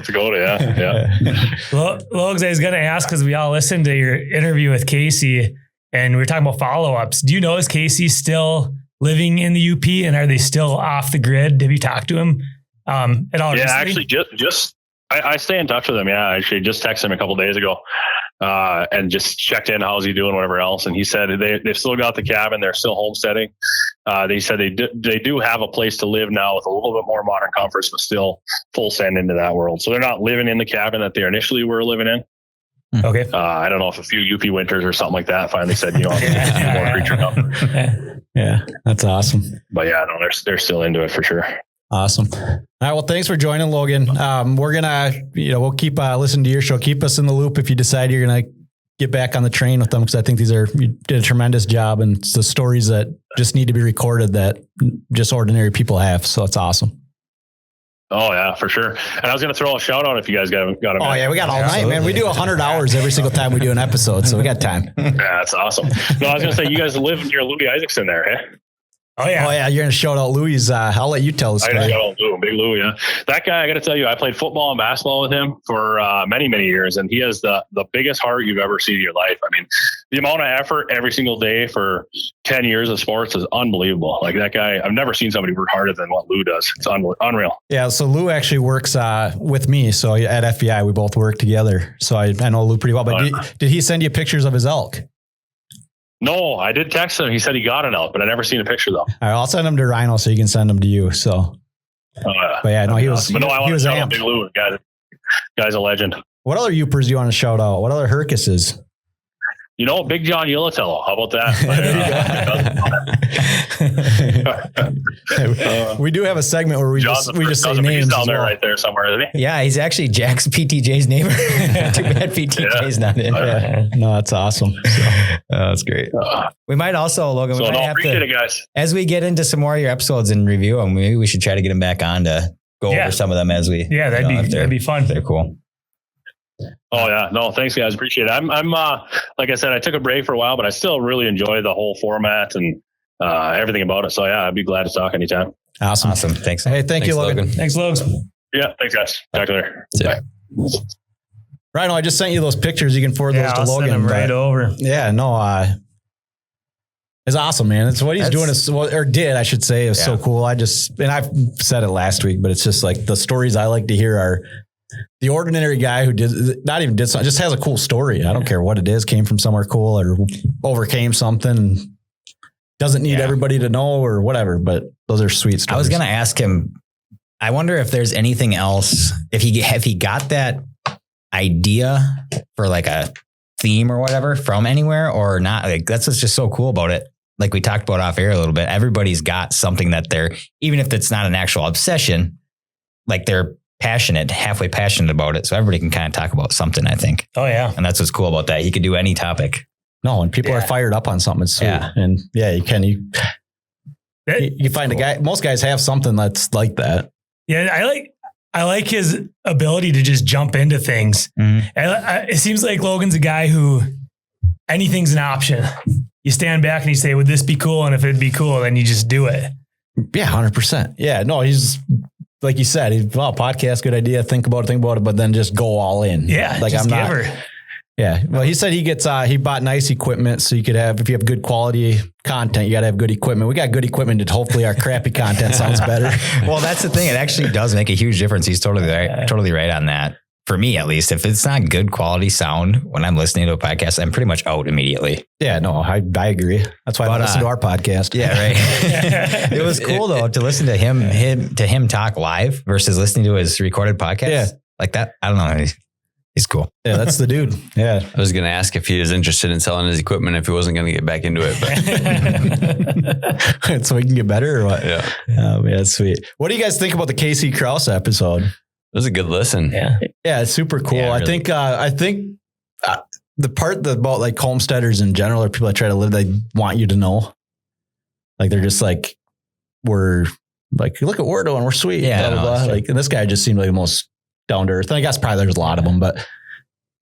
To go to. Yeah. Logs, I was going to ask, because we all listened to your interview with Casey, and we were talking about follow-ups. Do you know, is Casey still living in the UP, and are they still off the grid? Have you talked to him at all? Yeah, recently? actually, I stay in touch with him. Yeah, I actually just texted him a couple of days ago and just checked in. How's he doing? Whatever else. And he said they've still got the cabin. They're still homesteading. They said they do have a place to live now with a little bit more modern comforts, but still full send into that world. So they're not living in the cabin that they initially were living in. Okay. I don't know if a few UP winters or something like that finally said, more creature comfort. Yeah, that's awesome. But yeah, no, they're still into it for sure. Awesome. All right. Well, thanks for joining, Logan. We're gonna, we'll keep listening to your show. Keep us in the loop if you decide you're gonna get back on the train with them, because I think you did a tremendous job, and it's the stories that just need to be recorded that just ordinary people have. So it's awesome. Oh yeah, for sure. And I was going to throw a shout out if you guys got a minute. Oh yeah, we got all night, man. We do 100 hours every single time we do an episode, so we got time. Yeah, that's awesome. No, I was going to say, you guys live near Louis Isaacson there, eh? Oh yeah. You're going to shout out Louis. I'll let you tell the story. I shout out Lou, big Lou. Yeah. That guy, I got to tell you, I played football and basketball with him for many, many years. And he has the biggest heart you've ever seen in your life. I mean, the amount of effort every single day for 10 years of sports is unbelievable. Like that guy, I've never seen somebody work harder than what Lou does. It's unreal. Yeah. So Lou actually works with me. So at FEI, we both work together. So I know Lou pretty well, but did he send you pictures of his elk? No, I did text him. He said he got an elk, but I never seen a picture though. All right, I'll send him to Rhino so you can send them to you. So, but yeah, no, he was. But no, I want to shout out Big Lou. Guy's a legend. What other Youpers do you want to shout out? What other Hyrkases? Big John Yilatello. How about that? We do have a segment where we just say names. He's down there right there somewhere, isn't he? Yeah, he's actually Jack's PTJ's neighbor. Too bad PTJ's not in. Yeah. No, that's awesome. So, that's great. We might also, Logan, we might have appreciate it, guys. As we get into some more of your episodes and review them, maybe we should try to get them back on to go over some of them as we. Yeah, that'd be fun. They're cool. Oh yeah, no, thanks guys, appreciate it. I'm like I said, I took a break for a while, but I still really enjoy the whole format and everything about it. So yeah, I'd be glad to talk anytime. Awesome. Thanks. Hey, thanks you, Logan. Thanks, Logan. Yeah, thanks guys. Talk to you later. Bye. Right, I just sent you those pictures. You can forward those to Logan. Send them right over. Yeah, no, it's awesome, man. It's what he's doing I should say, is so cool. And I've said it last week, but it's just like the stories I like to hear are the ordinary guy who something, just has a cool story. I don't care what it is, came from somewhere cool or overcame something. Doesn't need everybody to know or whatever, but those are sweet stories. I was going to ask him, I wonder if there's anything else, if he got that idea for like a theme or whatever from anywhere or not. Like that's what's just so cool about it. Like we talked about off air a little bit, everybody's got something that they're, even if it's not an actual obsession, like they're halfway passionate about it. So everybody can kind of talk about something, I think. Oh yeah. And that's what's cool about that. He could do any topic. No, and people are fired up on something. It's sweet. Yeah. And you find a guy, most guys have something that's like that. Yeah. I like his ability to just jump into things. Mm-hmm. And it seems like Logan's a guy who anything's an option. You stand back and you say, would this be cool? And if it'd be cool, then you just do it. Yeah. 100%. Yeah. No, he's, like you said, podcast, good idea. Think about it, but then just go all in. Yeah. Like Yeah. Well, he said he bought nice equipment so you could have, if you have good quality content, you got to have good equipment. We got good equipment and hopefully our crappy content sounds better. Well, that's the thing. It actually does make a huge difference. He's totally right on that. for me at least, if it's not good quality sound when I'm listening to a podcast, I'm pretty much out immediately. Yeah, no, I agree. That's why I listen to our podcast. Yeah, right. It was cool though to listen to him talk live versus listening to his recorded podcast. Yeah. Like that. I don't know. He's cool. Yeah, that's the dude. Yeah. I was going to ask if he was interested in selling his equipment if he wasn't going to get back into it. But So we can get better or what? yeah, Yeah, sweet. What do you guys think about the Casey Krause episode? it was a good listen. Yeah. Yeah, it's super cool. Yeah, I really. think the part about like homesteaders in general or people that try to live, they want you to know. Like they're just like, we're like, look at what we're doing. We're sweet. Yeah, Blah, blah, no, blah. that's true. Like, and this guy just seemed like the most down to earth. And I guess probably there's a lot of them, but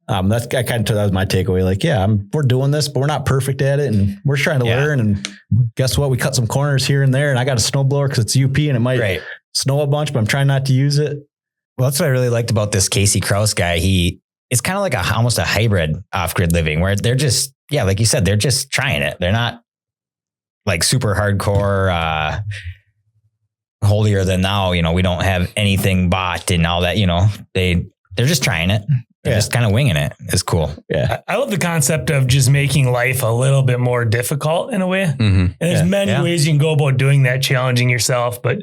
that's that was my takeaway. Like, yeah, we're doing this, but we're not perfect at it. And we're trying to learn. And guess what? We cut some corners here and there. And I got a snowblower because it's UP and it might snow a bunch, but I'm trying not to use it. Well, that's what I really liked about this Casey Krause guy. It's kind of like almost a hybrid off-grid living where they're just, like you said, they're just trying it. They're not like super hardcore, holier than thou, we don't have anything bought and all that, they're just trying it. They're just kind of winging it. It's cool. Yeah. I love the concept of just making life a little bit more difficult in a way. Mm-hmm. And there's many ways you can go about doing that, challenging yourself, but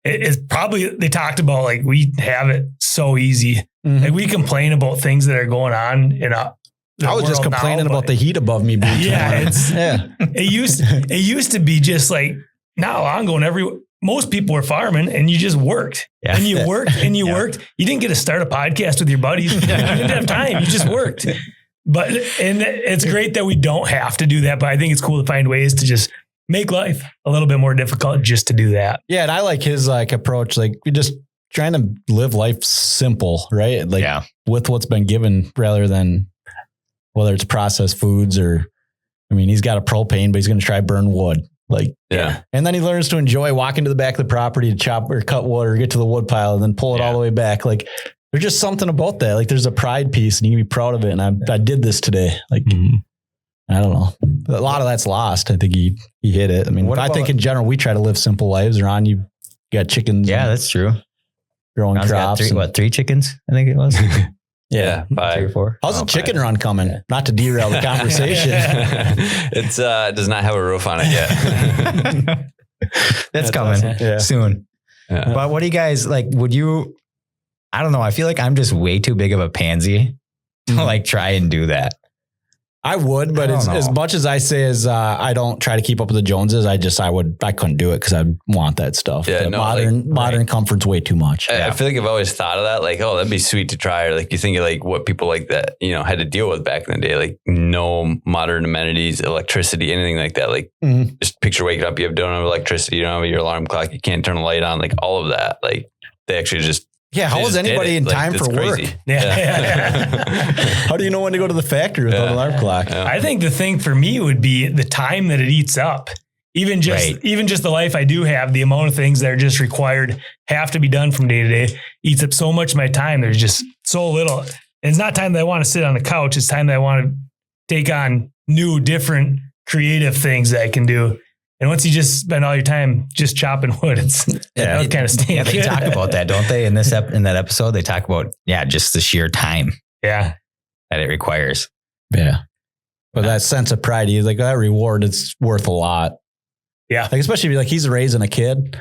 it's probably, they talked about like, we have it so easy. Mm-hmm. Like we complain about things that are going on in I was just complaining about the heat above me. It used to be just like not long ago most people were farming and you just worked and you worked and you worked. You didn't get to start a podcast with your buddies. You didn't have time. You just worked. And it's great that we don't have to do that, but I think it's cool to find ways to just make life a little bit more difficult just to do that. Yeah. And I like his like approach. Like we just trying to live life simple, right? Like with what's been given rather than whether it's processed foods or, he's got a propane, but he's going to try burn wood. Like, and then he learns to enjoy walking to the back of the property to chop or cut wood or get to the wood pile and then pull it all the way back. Like there's just something about that. Like there's a pride piece and you can be proud of it. And I did this today. Like, I don't know. A lot of that's lost. I think he hit it. I think in general, we try to live simple lives. Ron, you got chickens. Yeah, that's true. Growing Ron's crops. got 3 chickens? I think it was. Yeah, 5 or 4. How's the chicken run coming? Not to derail the conversation. It does not have a roof on it yet. That's coming soon. Yeah. But what do you guys like? I don't know. I feel like I'm just way too big of a pansy to like try and do that. I would, but as much as I say as I don't try to keep up with the Joneses, I couldn't do it because I want that stuff. Yeah, modern comfort's way too much. I feel like I've always thought of that, like, oh, that'd be sweet to try. Or like you think of like what people like that, had to deal with back in the day, like no modern amenities, electricity, anything like that. Like just picture waking up, you don't have electricity, you don't have your alarm clock, you can't turn the light on, like all of that. Like they actually just how is anybody in time for work? How do you know when to go to the factory without an alarm clock? Yeah. I think the thing for me would be the time that it eats up. Even just the life I do have, the amount of things that are just required have to be done from day to day eats up so much of my time. There's just so little. And it's not time that I want to sit on the couch. It's time that I want to take on new, different, creative things that I can do. And once you just spend all your time just chopping wood, it's kind of stinks. Yeah, they talk about that, don't they? In that episode, they talk about just the sheer time. Yeah, that it requires. Yeah, but that sense of pride, like that reward, it's worth a lot. Yeah, like especially like he's raising a kid.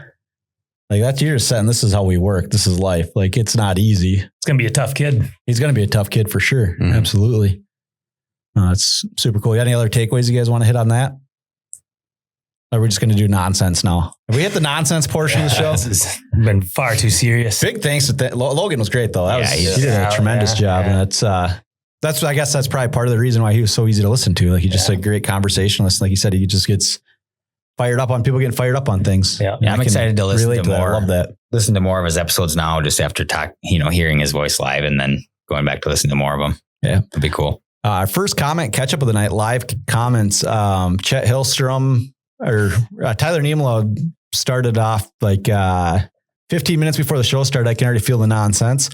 Like that's you're just saying this is how we work. This is life. Like it's not easy. It's gonna be a tough kid. He's gonna be a tough kid for sure. Mm-hmm. Absolutely. It's super cool. You got any other takeaways you guys want to hit on that? Or are we just going to do nonsense now? Have we hit the nonsense portion of the show? This has been far too serious. Big thanks to Logan was great though. He did a tremendous job. And that's I guess that's probably part of the reason why he was so easy to listen to. Like he's just a great conversationalist. Like you said, he just gets fired up on people getting fired up on things. Yeah, I'm excited to listen to more. I love that. Listen to more of his episodes now, just after hearing his voice live and then going back to listen to more of them. Yeah, it'd be cool. First comment, catch up of the night, live comments. Chet Hillstrom or Tyler Niemela started off like 15 minutes before the show started. I can already feel the nonsense.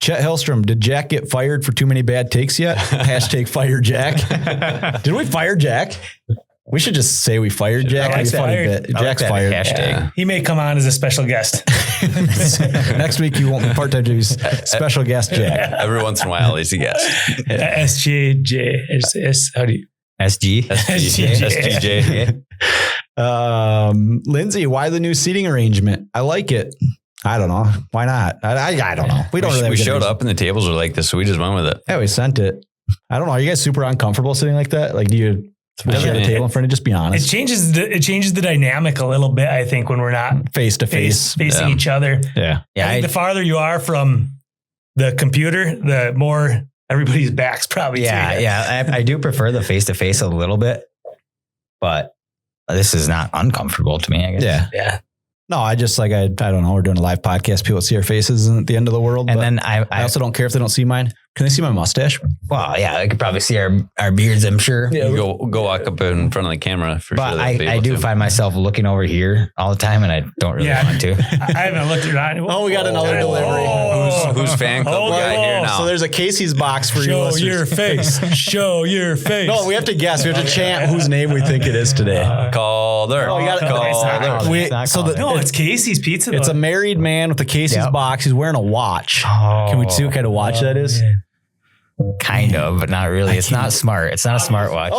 Chet Hillstrom, did Jack get fired for too many bad takes yet? Hashtag fire Jack. Did we fire Jack? We should just say we fired Jack. I like Funny that. bit. Jack's fired. Hashtag. Yeah. He may come on as a special guest. Next week you won't be part-time duties. Special guest Jack. Every once in a while, he's a guest. SJJ. How do you? SG. SGJ. Lindsay, why the new seating arrangement? I like it. I don't know. Why not? I don't know. We don't really. We showed up and the tables were like this, so we just went with it. Yeah, we sent it. I don't know. Are you guys super uncomfortable sitting like that? Like, do you have a table in front of you? Just be It honest. changes the dynamic a little bit. I think when we're not Face to face. facing each other. Yeah. Yeah. I think the farther you are from the computer, the more everybody's back's probably. to you. Yeah. I do prefer the face-to-face a little bit, but this is not uncomfortable to me, I guess. Yeah. Yeah. No, I just like, I don't know. We're doing a live podcast. People see our faces isn't the end of the world. And but then I also don't care if they don't see mine. Can they see my mustache? well, yeah, I could probably see our beards, I'm sure. You go walk up in front of the camera for But sure. I do find myself looking over here all the time, and I don't really want to. I haven't looked at it. Oh, we got another delivery. Who's fan club guy here now? So there's a Casey's box for you Show listeners. your face. Show your face. No, we have to guess. We have to chant whose name we think it is today. Calder. Oh, you got it. Calder. We- It's not so called the- No, it's Casey's Pizza. It's though. a married man with a Casey's Yep. box. He's wearing a watch. Oh, Can we see what kind of watch that is? man. kind of, but not really. It's not smart. It's not a smart watch.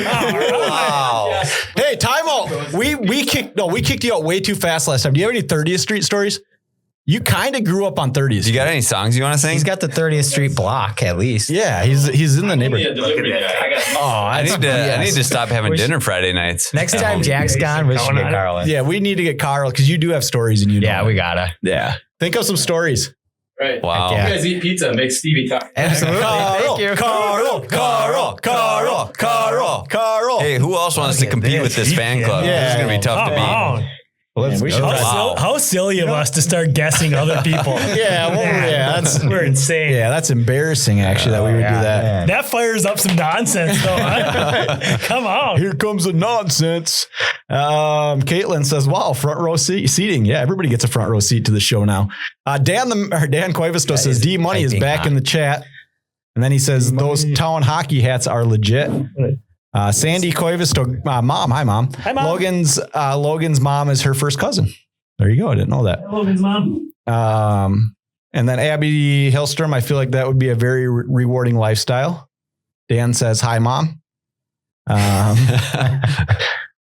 Wow. Hey, timeout. We kicked you out way too fast last time. Do you have any 30th Street stories? You kind of grew up on 30th. You got any songs you want to sing? He's got the 30th Street block at least. Yeah, he's in the neighborhood. I need to stop having dinner Friday nights. Next time Jack's gone, we should get Carl in. Yeah, we need to get Carl because you do have stories and you know. Yeah, we gotta. Yeah. Think of some stories. Right. Wow. Yeah. You guys eat pizza. Make Stevie talk. Absolutely. Thank you. Carl. Hey, who else wants to compete with this fan club? Yeah. This is going to be tough to Come beat. on. We should How silly of us to start guessing other people. We're insane. Yeah, that's embarrassing actually that we would do that. That fires up some nonsense though. Huh? Come on. Here comes the nonsense. Caitlin says, wow, front row seating. Yeah, everybody gets a front row seat to the show now. Dan Cuevisto says, D Money is back in the chat. And then he says, those town hockey hats are legit. Sandy Cuevisto, mom. Hi, mom. Hi, Mom. Logan's mom is her first cousin. There you go. I didn't know that. Logan's mom. And then Abby Hillstrom, I feel like that would be a very rewarding lifestyle. Dan says, hi, mom.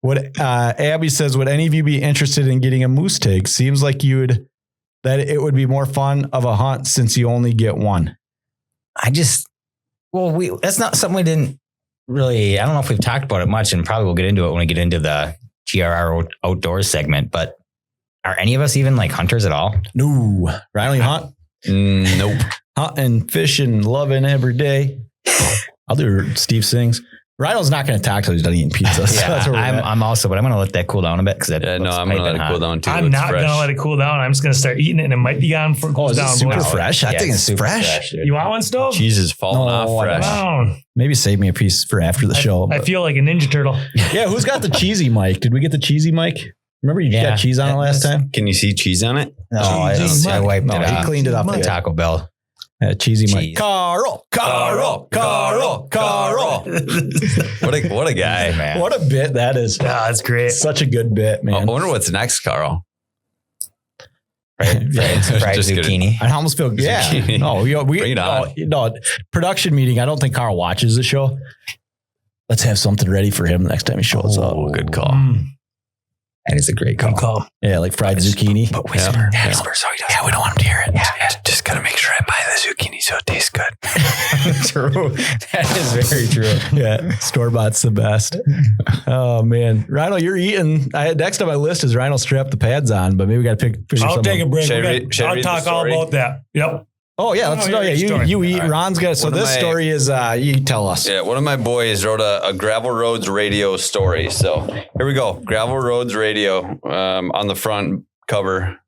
Abby says, would any of you be interested in getting a moose tag? Seems like that it would be more fun of a hunt since you only get one. that's not something we didn't really, I don't know if we've talked about it much, and probably we'll get into it when we get into the GRR outdoors segment, but are any of us even like hunters at all? No. Riley hunt? Nope. Hunting, fishing, loving every day. I'll do Steve Sings. Rhino's not going to talk till he's done eating pizza. So that's where we're at. I'm also, but I'm going to let that cool down a bit because I'm going to let it cool down too. I'm It's not fresh. going to let it cool down. I'm just going to start eating it and it might be gone for it cools down. super boys. fresh? I think it's super fresh. dude. You want one, Stove? Cheese is falling off I fresh. Down. Maybe save me a piece for after the show. I but- feel like a Ninja Turtle. Yeah, who's got the cheesy mic? Did we get the cheesy mic? Remember you got cheese on it last time? Can you see cheese on it? No, I wiped it No, he off. cleaned it up. The Yeah. Taco Bell. Cheesy mic. Cheese. Carl. What a guy, man. What a bit that is. That's great. Such a good bit, I man. wonder what's next, Carl. Fried Just kidding. zucchini. I almost feel Zucchini. No, Bring it on. No, production meeting. I don't think Carl watches the show. Let's have something ready for him next time he shows up. Oh, good call. That is a great Good call. call. Yeah, like fried zucchini. But whisper. Yeah. Whisper so he doesn't. Yeah, we don't want him to hear it. Yeah. Just got to make sure I buy the zucchini so it tastes good. True. That is very true. Yeah, store-bought's the best. Oh, man. Rhino, you're eating. Next on my list is Rhino strap the pads on, but maybe we got to pick. I'll take a break. Should I read I'll the talk all story? about that. Yep. Oh, yeah. Let's know. Yeah, you eat. Ron's got it. So One of this my- story is, you tell us. Yeah, one of my boys wrote a Gravel Roads radio story. So here we go. Gravel Roads radio on the front cover.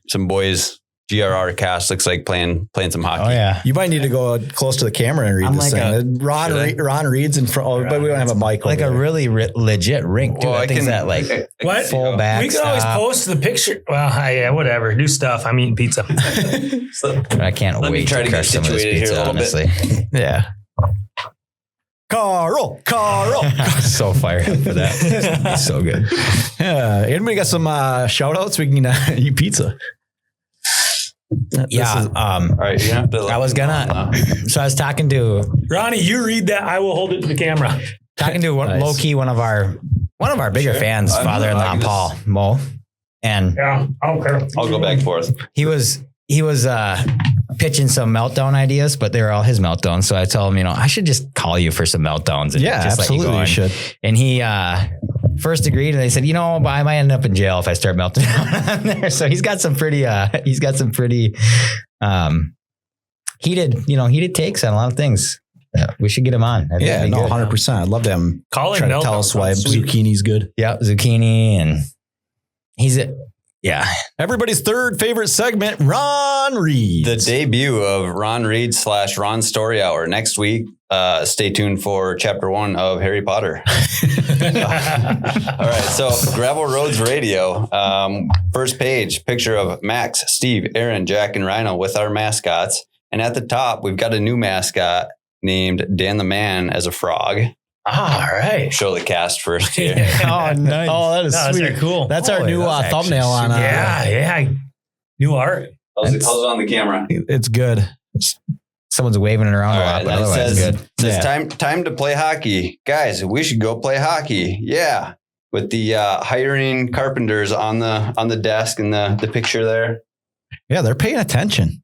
Some boys GRR cast looks like playing some hockey. Oh yeah. You might need to go close to the camera and read I'm this like thing. Ron reads in front, but we don't have a mic. Like over a there. really legit rink too. Well, I think that like What? full We can always backstop. post the picture. Well, yeah, whatever. Do stuff. I'm eating pizza. I can't Let me wait try to to crush get some of this situated here pizza, a little bit. honestly. Yeah. Carl. So fired up for that. It's so good. Yeah. Anybody got some shout outs? We can eat pizza. Yeah. All right, you're gonna have to I was gonna. So I was talking to Ronnie, you read that. I will hold it to the camera. one Nice. low key one of our bigger fans, I father-in-law can just- Paul Mo, and Yeah, I don't care. I'll go back and forth. he was pitching some meltdown ideas, but they were all his meltdowns. So I told him, I should just call you for some meltdowns. And Yeah, just let you absolutely. go. You And- should. And he first agreed, and they said, but I might end up in jail if I start melting down on there. So he's got some pretty heated takes on a lot of things. We should get him on. I think Yeah, that'd be no, good. 100%. I'd love to have him Call try him to tell us why Sweet. zucchini's good. Yeah, zucchini, and yeah. Everybody's third favorite segment, Ron Reed. The debut of Ron Reed / Ron Story Hour next week. Stay tuned for chapter 1 of Harry Potter. All right. So Gravel Roads Radio, first page, picture of Max, Steve, Aaron, Jack, and Rhino with our mascots. And at the top, we've got a new mascot named Dan the Man as a frog. All right. Show the cast first here. Oh, nice. Oh, that is No, those sweet. are cool. That's our Holy, new that's actually thumbnail on. Yeah. New art. How's it on the camera? It's good. Someone's waving it around All a lot, right. but It otherwise says, good. says time to play hockey. Guys, we should go play hockey. Yeah. With the hiring carpenters on the desk and the picture there. Yeah, they're paying attention.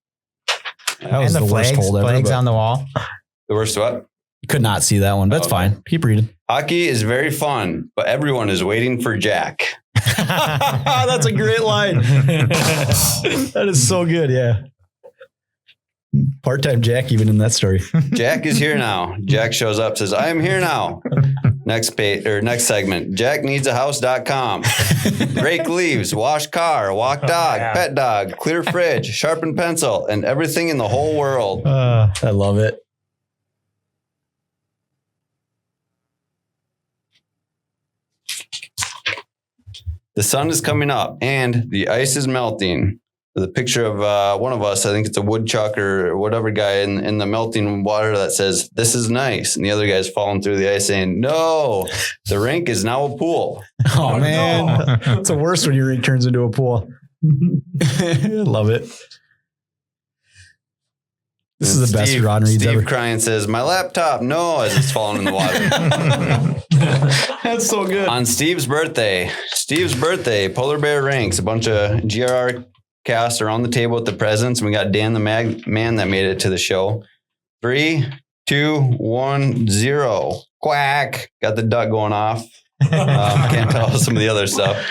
That was And the the worst hold ever. flags but on the wall. The worst what? could not see that one. But that's Okay. fine. Keep reading. Hockey is very fun, but everyone is waiting for Jack. That's a great line. That is so good. Yeah. Part-time Jack even in that story. Jack is here now. Jack shows up, says, I am here now. Next page or next segment. JackNeedsAHouse.com. Rake leaves, wash car, walk dog, pet dog, clear fridge, sharpen pencil, and everything in the whole world. I love it. The sun is coming up and the ice is melting. The picture of one of us, I think it's a woodchuck or whatever guy in the melting water that says, this is nice. And the other guy's falling through the ice saying, no, the rink is now a pool. Oh, man. It's the worst when your rink turns into a pool. Love it. This is the best Ron Reed's Steve ever. crying says, my laptop, no, as it's falling in the water. That's so good. On Steve's birthday, Polar Bear Ranks, a bunch of GRR cast around the table with the presents. And we got Dan the Man that made it to the show. 3, 2, 1, 0. Quack. Got the duck going off. Can't tell some of the other stuff.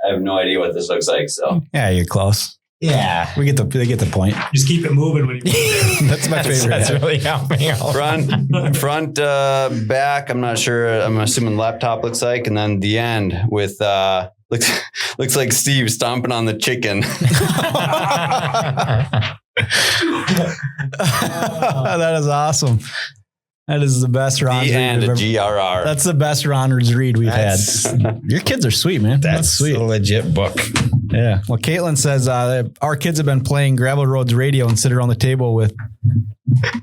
I have no idea what this looks like. So Yeah, you're close. Yeah. They get the point. Just keep it moving when you put it there. That's my favorite. That's really helping. front, back. I'm not sure. I'm assuming laptop looks like, and then the end with looks like Steve stomping on the chicken. That is awesome. That is the best Ron The Reed. end we've of ever- GRR. That's the best Ron Reed we've had. Your kids are sweet, man. That's sweet. A legit book. Yeah. Well, Caitlin says our kids have been playing Gravel Roads Radio and sit around the table with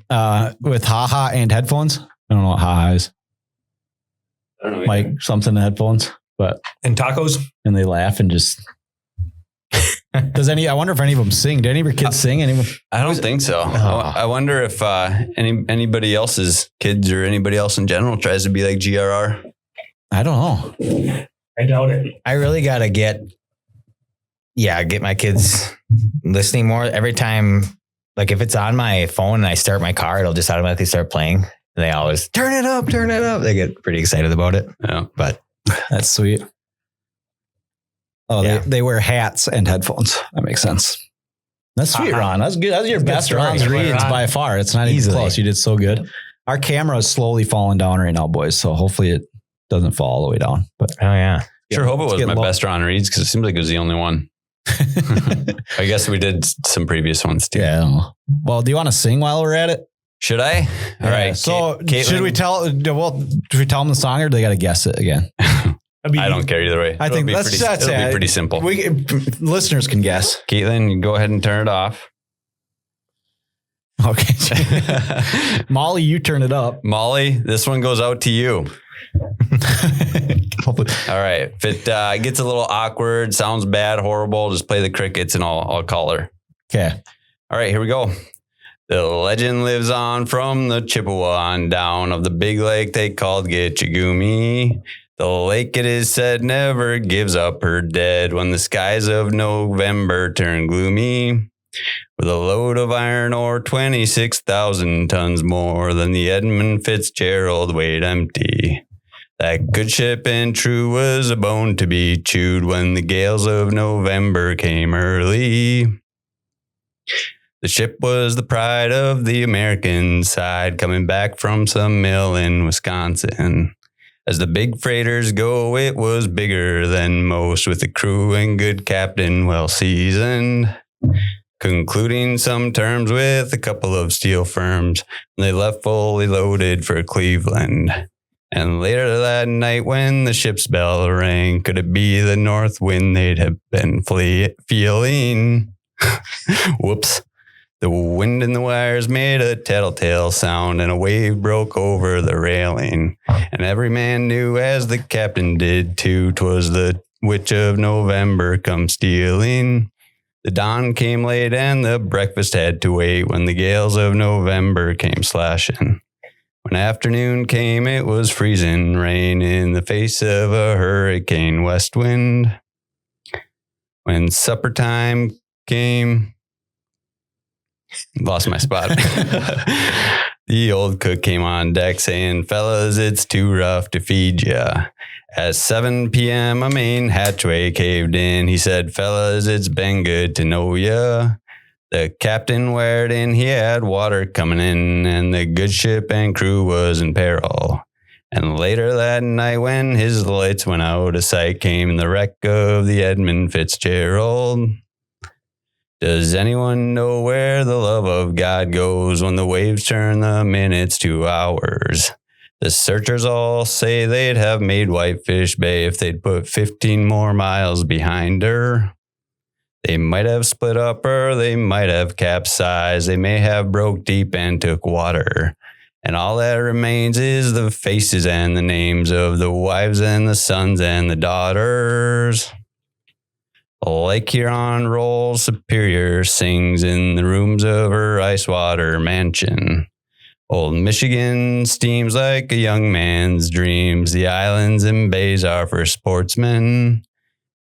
haha and headphones. I don't know what haha is. I don't know. Like something in headphones, And tacos. and they laugh and just. I wonder if any of them sing. Do any of your kids sing? Anyone? I don't think so. I wonder if anybody else's kids or anybody else in general tries to be like GRR. I don't know. I doubt it. I really got to get my kids listening more every time. Like if it's on my phone and I start my car, it'll just automatically start playing. And they always turn it up. They get pretty excited about it. Yeah. But That's sweet. Oh, Yeah. they wear hats and headphones. That makes sense. That's sweet, Ron. That's good. That's your best story. Ron's reads Ron. by far. It's not even Easily. close. You did so good. Our camera is slowly falling down right now, boys. So hopefully it doesn't fall all the way down. But oh yeah, Sure hope it was my best Ron Reed's because it seems like it was the only one. I guess we did some previous ones too. Yeah. Well, do you want to sing while we're at it? Should I? All right. So should we tell? Well, should we tell them the song or do they got to guess it again? I don't care either way. I think it'll be pretty simple. Listeners can guess. Caitlin, you go ahead and turn it off. Okay. Molly, you turn it up. Molly, this one goes out to you. All right. If it gets a little awkward, sounds bad, horrible, just play the crickets and I'll call her. Okay. All right, here we go. The legend lives on from the Chippewa on down of the big lake they called Gitchagumi. The lake, it is said, never gives up her dead when the skies of November turn gloomy. With a load of iron ore 26,000 tons more than the Edmund Fitzgerald weighed empty. That good ship and true was a bone to be chewed when the gales of November came early. The ship was the pride of the American side, coming back from some mill in Wisconsin. As the big freighters go, it was bigger than most, with a crew and good captain well seasoned. Concluding some terms with a couple of steel firms, they left fully loaded for Cleveland. And later that night when the ship's bell rang, could it be the north wind they'd have been feeling? Whoops. The wind in the wires made a tattletale sound and a wave broke over the railing. And every man knew, as the captain did too, 'twas the witch of November come stealing. The dawn came late and the breakfast had to wait when the gales of November came slashing. When afternoon came, it was freezing rain in the face of a hurricane west wind. When supper time came... Lost my spot. The old cook came on deck saying, fellas, it's too rough to feed ya. At 7 p.m. a main hatchway caved in. He said, fellas, it's been good to know ya. The captain wared in, he had water coming in, and the good ship and crew was in peril. And later that night when his lights went out of sight came the wreck of the Edmund Fitzgerald. Does anyone know where the love of God goes when the waves turn the minutes to hours? The searchers all say they'd have made Whitefish Bay if they'd put 15 more miles behind her. They might have split up or they might have capsized. They may have broke deep and took water. And all that remains is the faces and the names of the wives and the sons and the daughters. Lake Huron rolls Superior, sings in the rooms of her ice water mansion. Old Michigan steams like a young man's dreams. The islands and bays are for sportsmen.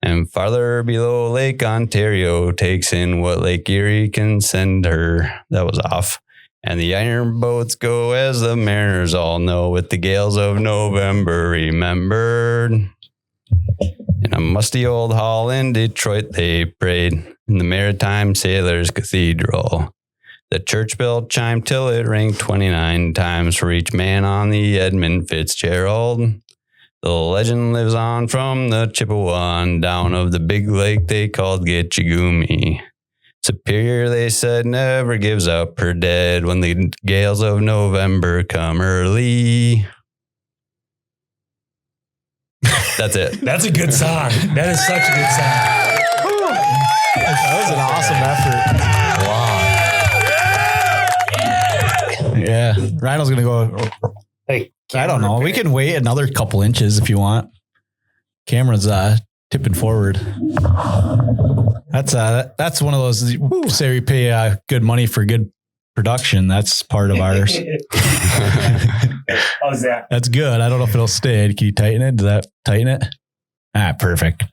And farther below, Lake Ontario takes in what Lake Erie can send her. That was off. And the iron boats go, as the mariners all know, with the gales of November remembered. In a musty old hall in Detroit, they prayed in the Maritime Sailors Cathedral. The church bell chimed till it rang 29 times for each man on the Edmund Fitzgerald. The legend lives on from the Chippewa on down of the big lake they called Gitchagumi. Superior, they said, never gives up her dead when the gales of November come early. That's it. That's a good song. That is such a good song. That was an awesome effort. Wow. Yeah. Rhino's going to go. Hey, I don't know. We can wait another couple inches if you want. Camera's tipping forward. That's one of those, say we pay good money for good production. That's part of ours. How's that? That's good. I don't know if it'll stay. Can you tighten it? Does that tighten it? Perfect.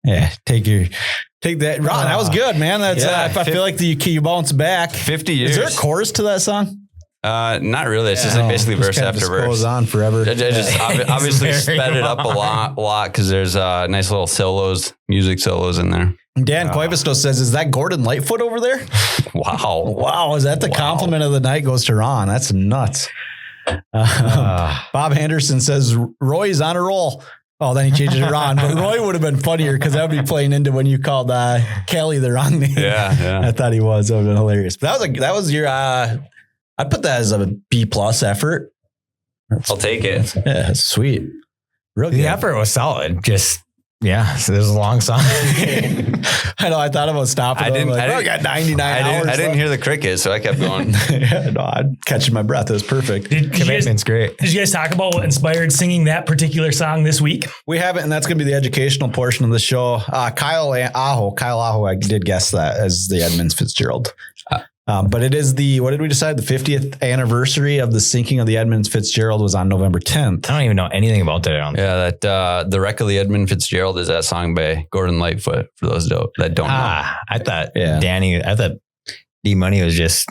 Yeah. Take that. Ron, that was good, man. That's, I feel like you bounce back. 50 years. Is there a chorus to that song? Not really. It's just like basically verse after verse. Goes on forever. I just obviously sped it up a lot because there's nice little music solos in there. Dan Koivisto says, is that Gordon Lightfoot over there? Wow. Is that the compliment of the night goes to Ron? That's nuts. Bob Henderson says, Roy's on a roll. Oh, then he changed it around. But Roy would have been funnier because that would be playing into when you called Kelly the wrong name. Yeah. I thought he was. That would have been hilarious. But that was your. I'd put that as a B+ effort. I'll take it. Yeah, sweet. Real good. The effort was solid. Just so this is a long song. I know. I thought about stopping. I got 99 hours. I didn't hear the cricket, so I kept going. I'm catching my breath. It was perfect. Commitment's great. Did you guys talk about what inspired singing that particular song this week? We haven't, and that's going to be the educational portion of the show. Kyle Aho, I did guess that as the Edmund Fitzgerald. But it is what did we decide? The 50th anniversary of the sinking of the Edmund Fitzgerald was on November 10th. I don't even know anything about that. That the wreck of the Edmund Fitzgerald is that song by Gordon Lightfoot, for those that don't know. I thought I thought D Money was just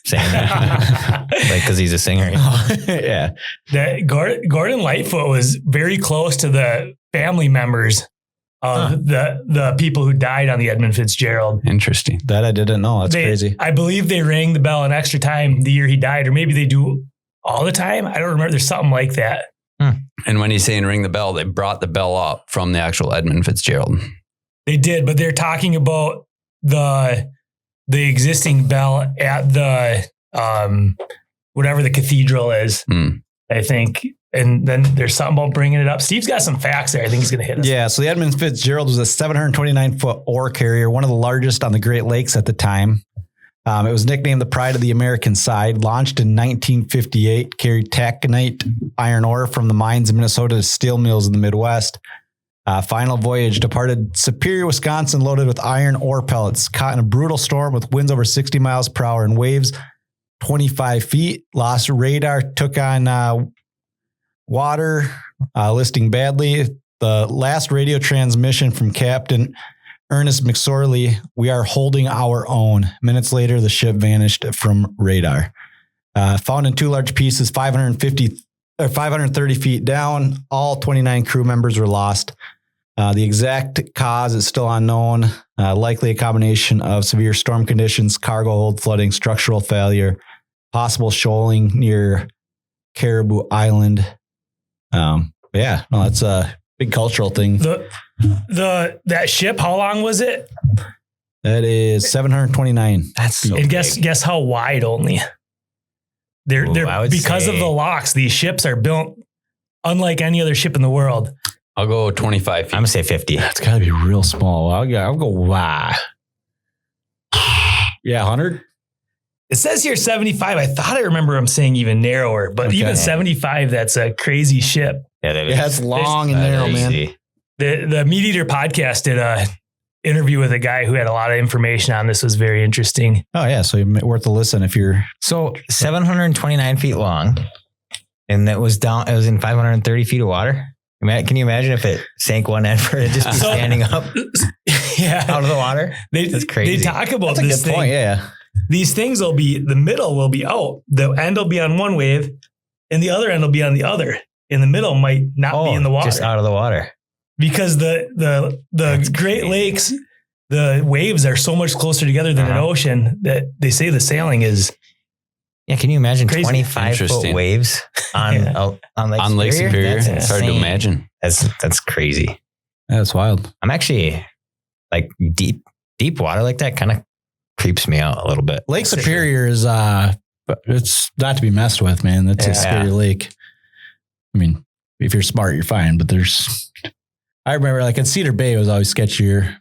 saying that because he's a singer. Yeah. That Gordon Lightfoot was very close to the family members of the people who died on the Edmund Fitzgerald. Interesting. That I didn't know. That's crazy. I believe they rang the bell an extra time the year he died, or maybe they do all the time. I don't remember. There's something like that. And when he's saying ring the bell, they brought the bell up from the actual Edmund Fitzgerald. They did, but they're talking about the existing bell at the whatever the cathedral is. I think. And then there's something about bringing it up. Steve's got some facts there. I think he's going to hit us. Yeah. So the Edmund Fitzgerald was a 729-foot ore carrier, one of the largest on the Great Lakes at the time. It was nicknamed the Pride of the American Side. Launched in 1958, carried taconite iron ore from the mines in Minnesota to steel mills in the Midwest. Final voyage departed Superior, Wisconsin, loaded with iron ore pellets. Caught in a brutal storm with winds over 60 miles per hour and waves 25 feet. Lost radar, took on water, listing badly. The last radio transmission from Captain Ernest McSorley, "We are holding our own." Minutes later, the ship vanished from radar. Found in two large pieces, 530 feet down. All 29 crew members were lost. The exact cause is still unknown. Likely a combination of severe storm conditions, cargo hold flooding, structural failure, possible shoaling near Caribou Island. That's a big cultural thing. That ship, how long was it? That is 729. And guess how wide only? They're because of the locks. These ships are built unlike any other ship in the world. I'll go 25 feet. I'm gonna say 50. That's gotta be real small. I'll go wow. Yeah, 100. It says here 75. I thought I remember him saying even narrower, but even 75, that's a crazy ship. Yeah, it's long and narrow, man. The Meat Eater podcast did a interview with a guy who had a lot of information on this. Was very interesting. Oh yeah, so worth a listen if you're. So 729 feet long, and it was in 530 feet of water. Can you imagine if it sank one end for it just be standing up out of the water? That's crazy. They talk about That's this a good point. Yeah. These things the middle will be out. The end will be on one wave and the other end will be on the other. In the middle might not be in the water. Just out of the water. Because the Great Lakes, the waves are so much closer together than an ocean that they say the sailing is. Yeah, can you imagine crazy. 25-foot waves on Lake Superior? It's hard to imagine. That's crazy. That's wild. I'm actually like deep water like that kind of creeps me out a little bit. Lake Superior is it's not to be messed with, man. That's a scary lake. I mean, if you're smart, you're fine. But I remember like at Cedar Bay, it was always sketchier.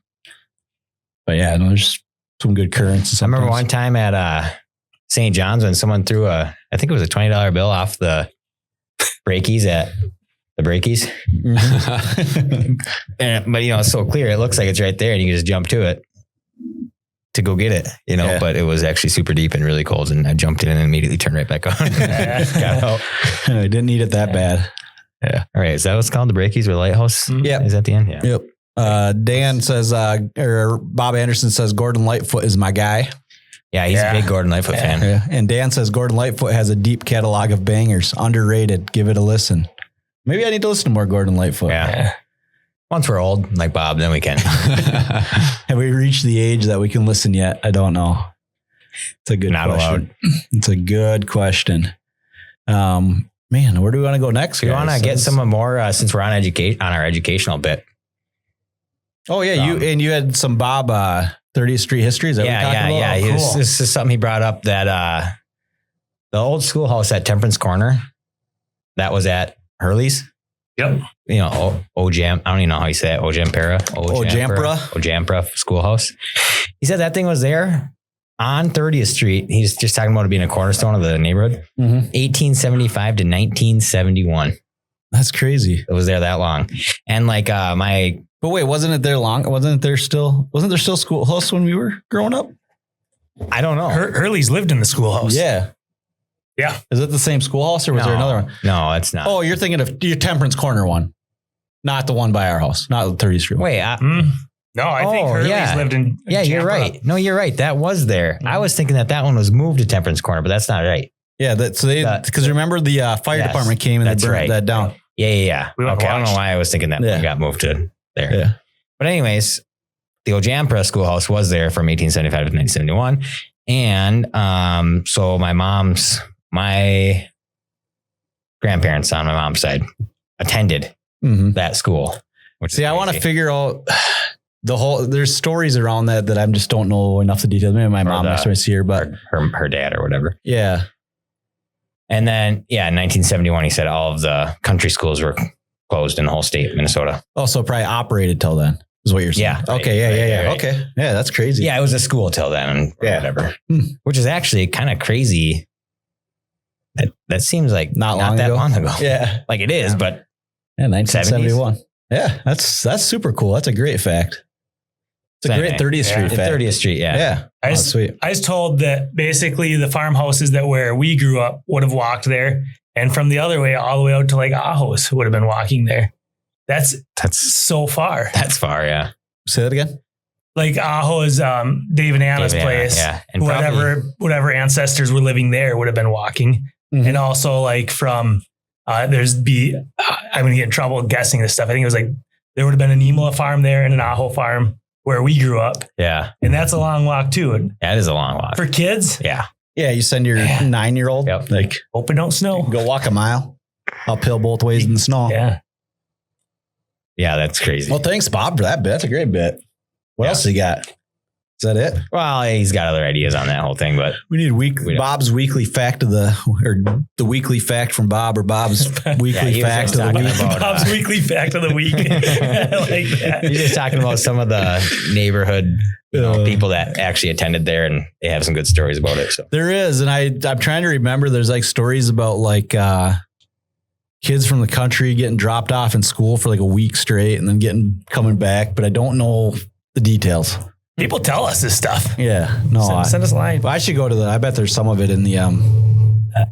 But yeah, there's some good currents. I remember one time at St. John's when someone threw I think it was a $20 bill off the breakies at the breakies. Mm-hmm. But it's so clear. It looks like it's right there and you can just jump to it to go get it, but it was actually super deep and really cold. And I jumped in and immediately turned right back on. Got out. I didn't need it that bad. Yeah. All right. Is that what's called the breakies or lighthouse? Yeah. Is that the end? Yeah. Yep. Dan says, or Bob Anderson says, Gordon Lightfoot is my guy. Yeah, he's a big Gordon Lightfoot fan. Yeah. And Dan says Gordon Lightfoot has a deep catalog of bangers. Underrated. Give it a listen. Maybe I need to listen to more Gordon Lightfoot. Yeah. Once we're old, like Bob, then we can. Have we reached the age that we can listen yet? I don't know. It's a good question. Not allowed. It's a good question. Man, where do we want to go next? We want to get some more since we're on our educational bit. Oh yeah, you had some Bob 30th Street history. Is that what you're talking about? Yeah. Oh, cool. This is something he brought up that the old schoolhouse at Temperance Corner that was at Hurley's. Yep. You know, Ojam. I don't even know how you say it. Ojampra Schoolhouse. He said that thing was there on 30th Street. He's just talking about it being a cornerstone of the neighborhood. 1875 to 1971. That's crazy. It was there that long. And like But wait, wasn't it there long? Wasn't there still schoolhouse when we were growing up? I don't know. Hurley's lived in the schoolhouse. Yeah. Yeah. Is it the same schoolhouse or was there another one? No, it's not. Oh, you're thinking of your Temperance Corner one. Not the one by our house. Not the 30th Street one. Wait. No, I think Hurley's lived in. Yeah, you're right. No, you're right. That was there. I was thinking that one was moved to Temperance Corner, but that's not right. Yeah. Because remember the fire department came and they burned that down. Yeah. Okay. I don't know why I was thinking that one got moved to there. Yeah. But anyways, the Ojampra Schoolhouse was there from 1875 to 1971. And so my grandparents on my mom's side attended that school. I want to figure out there's stories around that I just don't know enough of the details. Maybe my mom next time I see her, but her dad or whatever. Yeah. And then, in 1971, he said all of the country schools were closed in the whole state of Minnesota. Oh, so probably operated till then is what you're saying. Yeah. Okay. Right. Okay. Yeah, that's crazy. Yeah, it was a school till then. Whatever. Which is actually kind of crazy. That seems like not that long ago. Yeah. Like it is, but 1971. 70s? Yeah, that's super cool. That's a great fact. It's a great 30th Street fact. 30th Street, yeah. Sweet. I was told that basically the farmhouses that where we grew up would have walked there, and from the other way all the way out to like Aho's would have been walking there. That's so far. That's far, yeah. Say that again. Like Aho is Dave and Anna's place. Yeah. And whatever ancestors were living there would have been walking. And also like from I'm going to get in trouble guessing this stuff. I think it was like there would have been an Imola farm there and an Aho farm where we grew up. Yeah. And that's a long walk too. Yeah, it is a long walk. For kids? Yeah. Yeah, you send your 9-year-old. Yep. Like, hope it don't snow. Go walk a mile uphill both ways in the snow. Yeah. Yeah, that's crazy. Well, thanks, Bob, for that bit. That's a great bit. What else you got? Is that it? Well, he's got other ideas on that whole thing, but we need Bob's weekly fact or the weekly fact from Bob or Bob's weekly fact of the week. Bob's weekly fact of the week. I like that. He's just talking about some of the neighborhood people that actually attended there, and they have some good stories about it. So there is, and I'm trying to remember. There's like stories about like kids from the country getting dropped off in school for like a week straight, and then coming back, but I don't know the details. People tell us this stuff. Yeah. No. Send us a line. I should go to I bet there's some of it in the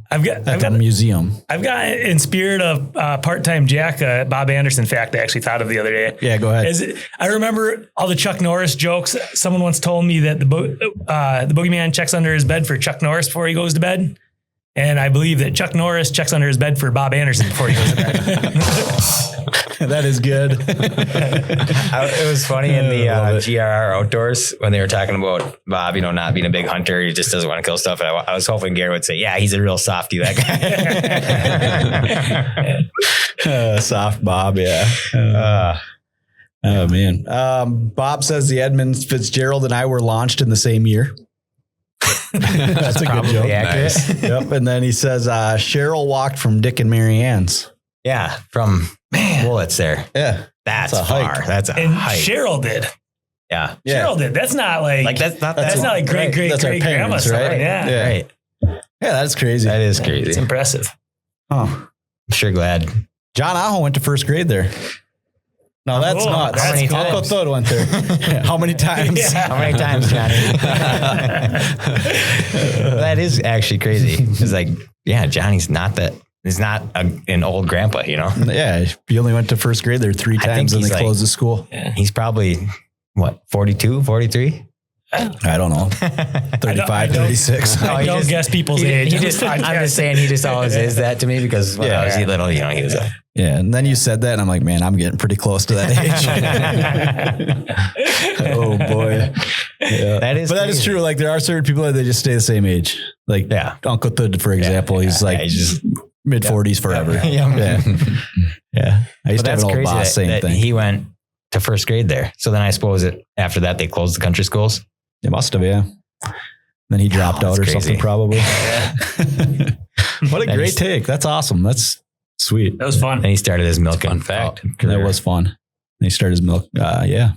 I've got a museum. I've got in spirit of part-time Jack, Bob Anderson fact I actually thought of the other day. Yeah, go ahead. I remember all the Chuck Norris jokes. Someone once told me that the boogeyman checks under his bed for Chuck Norris before he goes to bed. And I believe that Chuck Norris checks under his bed for Bob Anderson before he goes to bed. That is good. It was funny in the GRR Outdoors when they were talking about Bob, not being a big hunter. He just doesn't want to kill stuff. And I was hoping Gary would say, yeah, he's a real softy, that guy. Soft Bob, yeah. Oh, man. Bob says the Edmund Fitzgerald and I were launched in the same year. That's a good joke. Accurate. Nice. Yep. And then he says Cheryl walked from Dick and Mary Ann's. Yeah, from Willits there. Yeah, that's a far. Hike. That's a hike. Cheryl did. Yeah, Cheryl did. That's not like that's not like great grandma stuff. Right? Yeah, right. Yeah, that's crazy. That is crazy. It's impressive. Oh, I'm sure glad. John Aho went to first grade there. No, that's not. How many times? Uncle Thud went there. How many times? Yeah. How many times, Johnny? That is actually crazy. It's like, Johnny's not that. He's not an old grandpa, Yeah, he only went to first grade there 3 times and they closed the school. Yeah. He's probably, 42, 43? I don't know. 35, 36. I don't guess people's age. I'm just saying he just always is that to me because when I was little, he was a... Yeah, and then you said that and I'm like, man, I'm getting pretty close to that age. Oh, boy. Yeah. That is true. Like there are certain people that they just stay the same age. Like Uncle Thud, for example, he's like... mid-40s forever. Yeah. Yeah. I used to have an old boss, same thing. He went to first grade there. So then I suppose after that, they closed the country schools. It must have, yeah. Then he dropped out or crazy. something probably. What a great take. That's awesome. That's sweet. That was fun. And he started his milk. Fun fact. That was fun. And he started his milk. Yeah.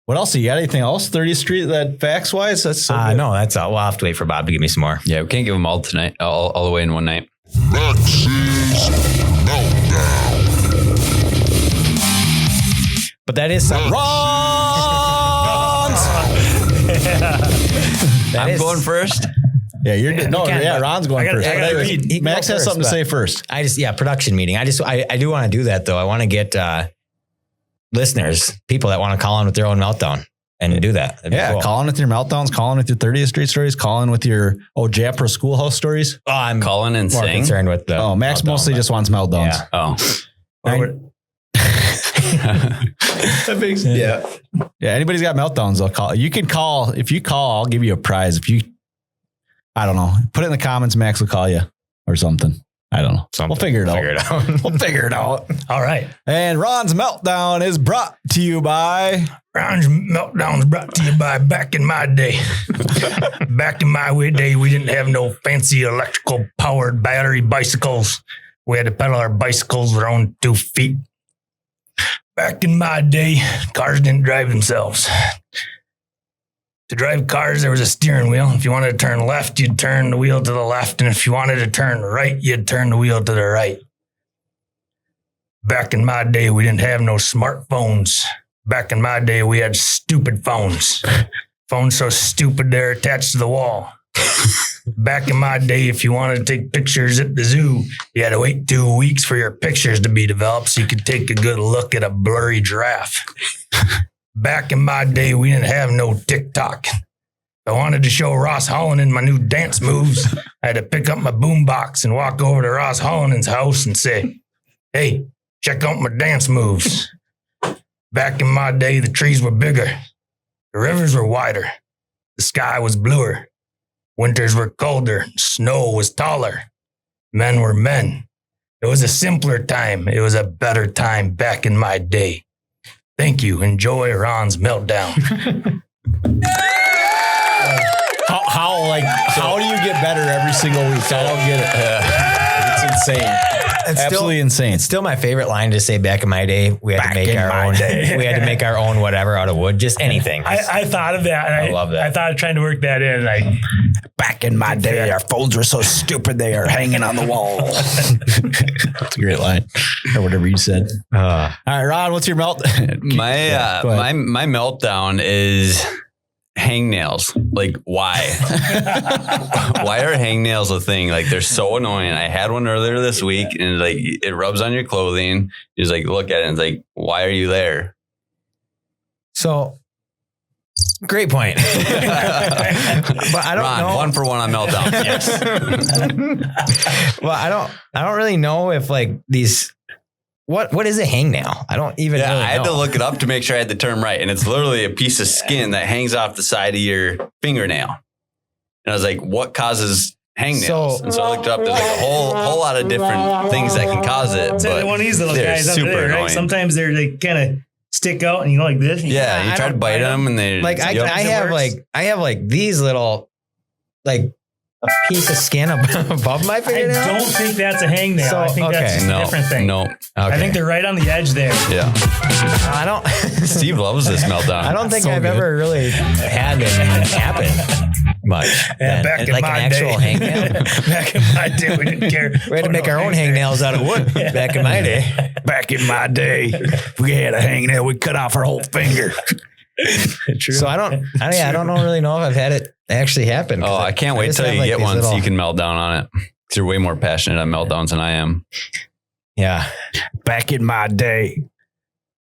What else? You got anything else? 30th Street, that facts wise? That's so good. No, that's all. We'll have to wait for Bob to give me some more. Yeah, we can't give them all tonight, all the way in one night. But that is something. I'm going first. Yeah, Ron's going first. Max has something to say first. Production meeting. I do want to do that though. I want to get listeners, people that want to call in with their own meltdown and do that. Cool. Call in with your meltdowns, call in with your 30th Street stories, call in with your Japra schoolhouse stories. Oh, I'm calling and more concerned with the. Max meltdown, mostly just wants meltdowns. Yeah. Oh. That makes sense. Yeah. Anybody's got meltdowns, they'll call. You can call. If you call, I'll give you a prize. I don't know. Put it in the comments. Max will call you or something. I don't know. We'll figure it out. We'll figure it out. All right. And Ron's Meltdown is brought to you by... Ron's Meltdown is brought to you by back in my day. Back in my day, we didn't have no fancy electrical powered battery bicycles. We had to pedal our bicycles with our own 2 feet. Back in my day, cars didn't drive themselves. To drive cars, there was a steering wheel. If you wanted to turn left, you'd turn the wheel to the left. And if you wanted to turn right, you'd turn the wheel to the right. Back in my day, we didn't have no smartphones. Back in my day, we had stupid phones. Phones so stupid they're attached to the wall. Back in my day, if you wanted to take pictures at the zoo, you had to wait 2 weeks for your pictures to be developed so you could take a good look at a blurry giraffe. Back in my day, we didn't have no TikTok. If I wanted to show Ross Holland my new dance moves, I had to pick up my boombox and walk over to Ross Holland's house and say, "Hey, check out my dance moves." Back in my day, the trees were bigger. The rivers were wider. The sky was bluer. Winters were colder. Snow was taller. Men were men. It was a simpler time. It was a better time back in my day. Thank you. Enjoy Ron's Meltdown. How do you get better every single week? I don't get it. It's insane. Absolutely insane. It's still my favorite line to say. Back in my day, we had to make our own. We had to make our own whatever out of wood, just anything. I thought of that. And I love that. I thought of trying to work that in. Back in my day, our phones were so stupid they are hanging on the wall. That's a great line, or whatever you said. All right, Ron, what's your my meltdown is hangnails. Like, why? Why are hangnails a thing? Like, they're so annoying. I had one earlier this week, and like it rubs on your clothing. You just like look at it, and it's like, why are you there? So, great point. But I don't know. 1 for 1 on meltdown. Yes. Well, I don't really know if like these. What is a hangnail? I don't even. Yeah, really I had know. to look it up to make sure I had the term right, and it's literally a piece of skin that hangs off the side of your fingernail. And I was like, "What causes hangnails?" And so I looked it up. There's like a whole lot of different things that can cause it. But one of these little they're guys up super there, right? annoying. Sometimes they kind of stick out, and you go like this. Yeah, you try to bite them, and they like. I have like these little like a piece of skin above my fingernail. I don't think that's a hangnail. I think that's a different thing. No. Okay. I think they're right on the edge there. Yeah. I don't. Steve loves this meltdown. I don't think I've ever really had it happen much. Yeah, back in like my an actual day. hangnail. Back in my day, we didn't care. We had to make our own hangnails out of wood back in my day. Back in my day, we had a hangnail. We cut off our whole finger. True. So I don't really know if I've had it actually happen. Oh, I can't wait till you get one so you can melt down on it. Because you're way more passionate on meltdowns than I am. Yeah. Back in my day.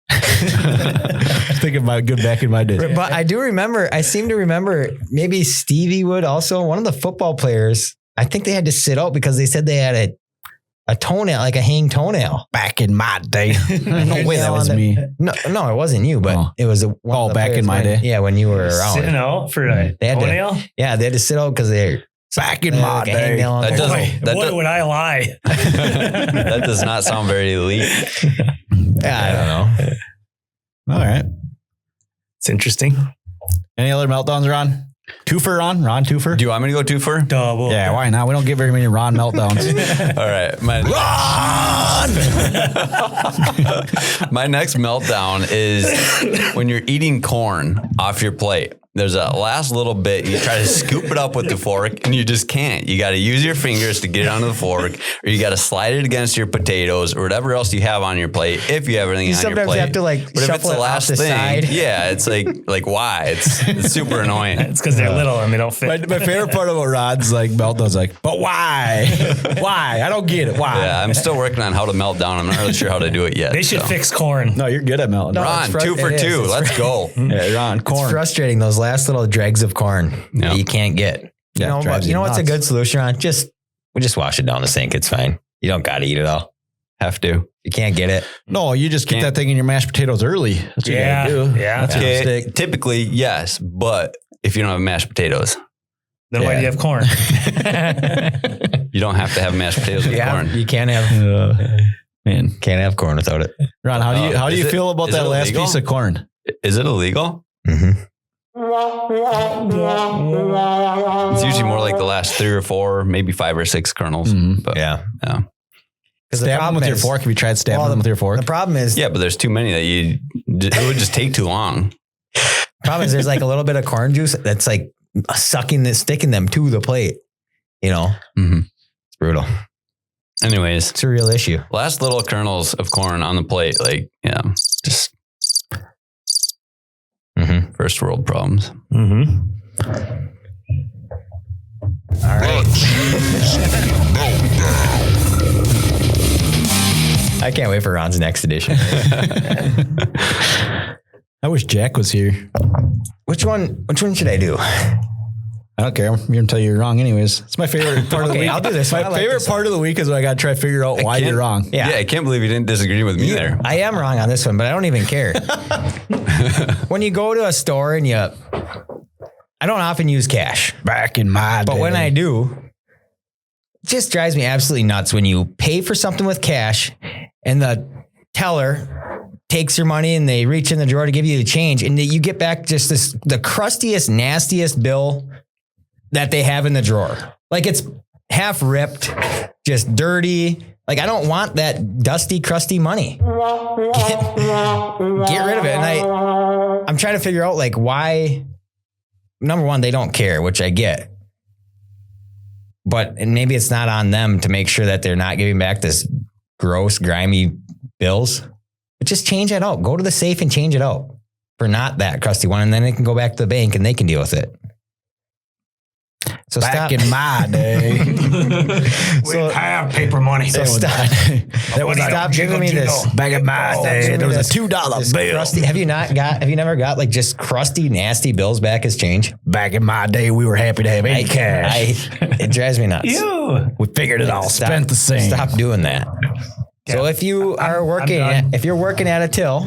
Thinking about good back in my day. But I seem to remember maybe Stevie would also, one of the football players, I think they had to sit out because they said they had a toenail, like a hang toenail. Back in my day. No way that was me. No, it wasn't you, but it was back in my day. Yeah, when you were around. Sitting out for a toenail? They had to sit out because Back in my day. Boy, would I lie. That does not sound very elite. Yeah, I don't know. All right. It's interesting. Any other meltdowns, Ron? Twofer, Ron? Ron Twofer? Do you want me to go twofer? Double. Yeah, why not? We don't get very many Ron meltdowns. All right. My next meltdown is when you're eating corn off your plate. There's a last little bit. You try to scoop it up with the fork and you just can't. You got to use your fingers to get it onto the fork, or you got to slide it against your potatoes or whatever else you have on your plate. If you have everything on your plate. Sometimes you have to but if it's the last thing, side. yeah, it's like why? It's super annoying. It's because they're little and they don't fit. My favorite part about Rod's like meltdown's like, but why? Why? I don't get it. Why? Yeah, I'm still working on how to melt down. I'm not really sure how to do it yet. They should fix corn. No, you're good at melting. No, Ron, 2 for 2. Let's go. Yeah, Ron, corn. It's frustrating, those last little dregs of corn that you can't get. Yeah, You know what's a good solution, Ron? We just wash it down the sink. It's fine. You don't got to eat it all. Have to. You can't get it. No, you just get that thing in your mashed potatoes early. That's what you gotta do. Yeah. That's a mistake. Typically, yes, but if you don't have mashed potatoes, Then why do you have corn? you don't have to have mashed potatoes with corn. You can't have can't have corn without it. Ron, how do you feel about that last piece of corn? Is it illegal? Mm-hmm. It's usually more like the last 3 or 4, maybe 5 or 6 kernels. But Yeah. Stab them with your fork. Have you tried stabbing them with your fork? The problem is, Yeah, but there's too many that it would just take too long. there's like a little bit of corn juice that's like sticking them to the plate. Mhm. It's brutal. Anyways, It's a real issue. last little kernels of corn on the plate, just Mm-hmm. first world problems. Mm-hmm. All right. I can't wait for Ron's next edition. I wish Jack was here. Which one should I do? I don't care. You're going to tell you you're wrong anyways. It's my favorite part of the week. I'll do this. My favorite part of the week is when I got to try to figure out why you're wrong. Yeah. I can't believe you didn't disagree with me there. I am wrong on this one, but I don't even care. When you go to a store and I don't often use cash. Back in my day. But when I do, it just drives me absolutely nuts when you pay for something with cash and the teller takes your money and they reach in the drawer to give you the change and you get back just the crustiest, nastiest bill that they have in the drawer. Like it's half ripped, just dirty. Like I don't want that dusty, crusty money. Get rid of it. And I'm trying to figure out like why. Number one, they don't care, which I get. And maybe it's not on them to make sure that they're not giving back this gross, grimy bills. But just change it out. Go to the safe and change it out for not that crusty one. And then it can go back to the bank and they can deal with it. So Back in my day. We have paper money. So stop giving me this. Back in my day, there was a $2 bill. Crusty, have you never got like just crusty, nasty bills back as change? Back in my day, we were happy to have any cash. It drives me nuts. Ew. We figured it all. Spent the same. Stop doing that. So if you are working, if you're working at a till,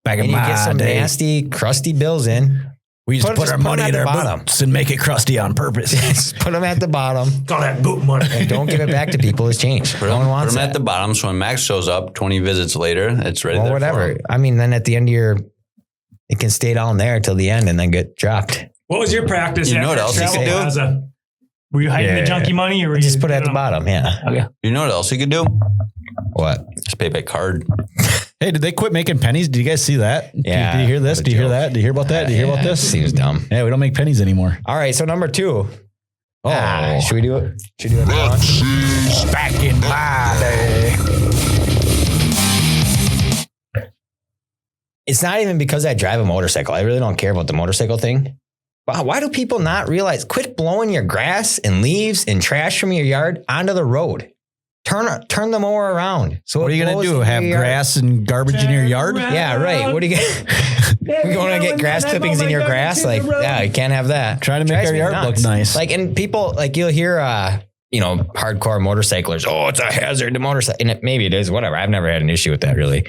Back in and you my get some day, nasty, crusty bills in, we used to put our money in our bottom boots and make it crusty on purpose. Just put them at the bottom. Call that boot money. And don't give it back to people as change. No one wants Put them that. at the bottom, so when Max shows up 20 visits later, it's ready. Well, there for whatever. him. I mean, then at the end of it can stay down there till the end and then get dropped. What was your practice? You know what else you could do? Plaza? Were you hiding the junkie money or were you Just put it at the bottom. Yeah. Okay. You know what else you could do? What? Just pay by card. Hey, did they quit making pennies? Did you guys see that? Yeah. Did you hear this? What a Do you hear joke. that? Do you hear about that? Do you hear about this? Seems dumb. Yeah, we don't make pennies anymore. All right. So number 2. Oh. Should we do it? Should we do it now? Back in my day. It's not even because I drive a motorcycle. I really don't care about the motorcycle thing. Wow, why do people not realize? Quit blowing your grass and leaves and trash from your yard onto the road. Turn the mower around. So What are you going to do? Have grass and garbage in your yard? Yeah, right. What are you going to get grass clippings in your grass? Like, yeah, you can't have that. Trying to make Drives our me yard nuts. look nice. Like, and people, like, you'll hear, hardcore motorcyclers. Oh, it's a hazard to motorcycle. And maybe it is, whatever. I've never had an issue with that really.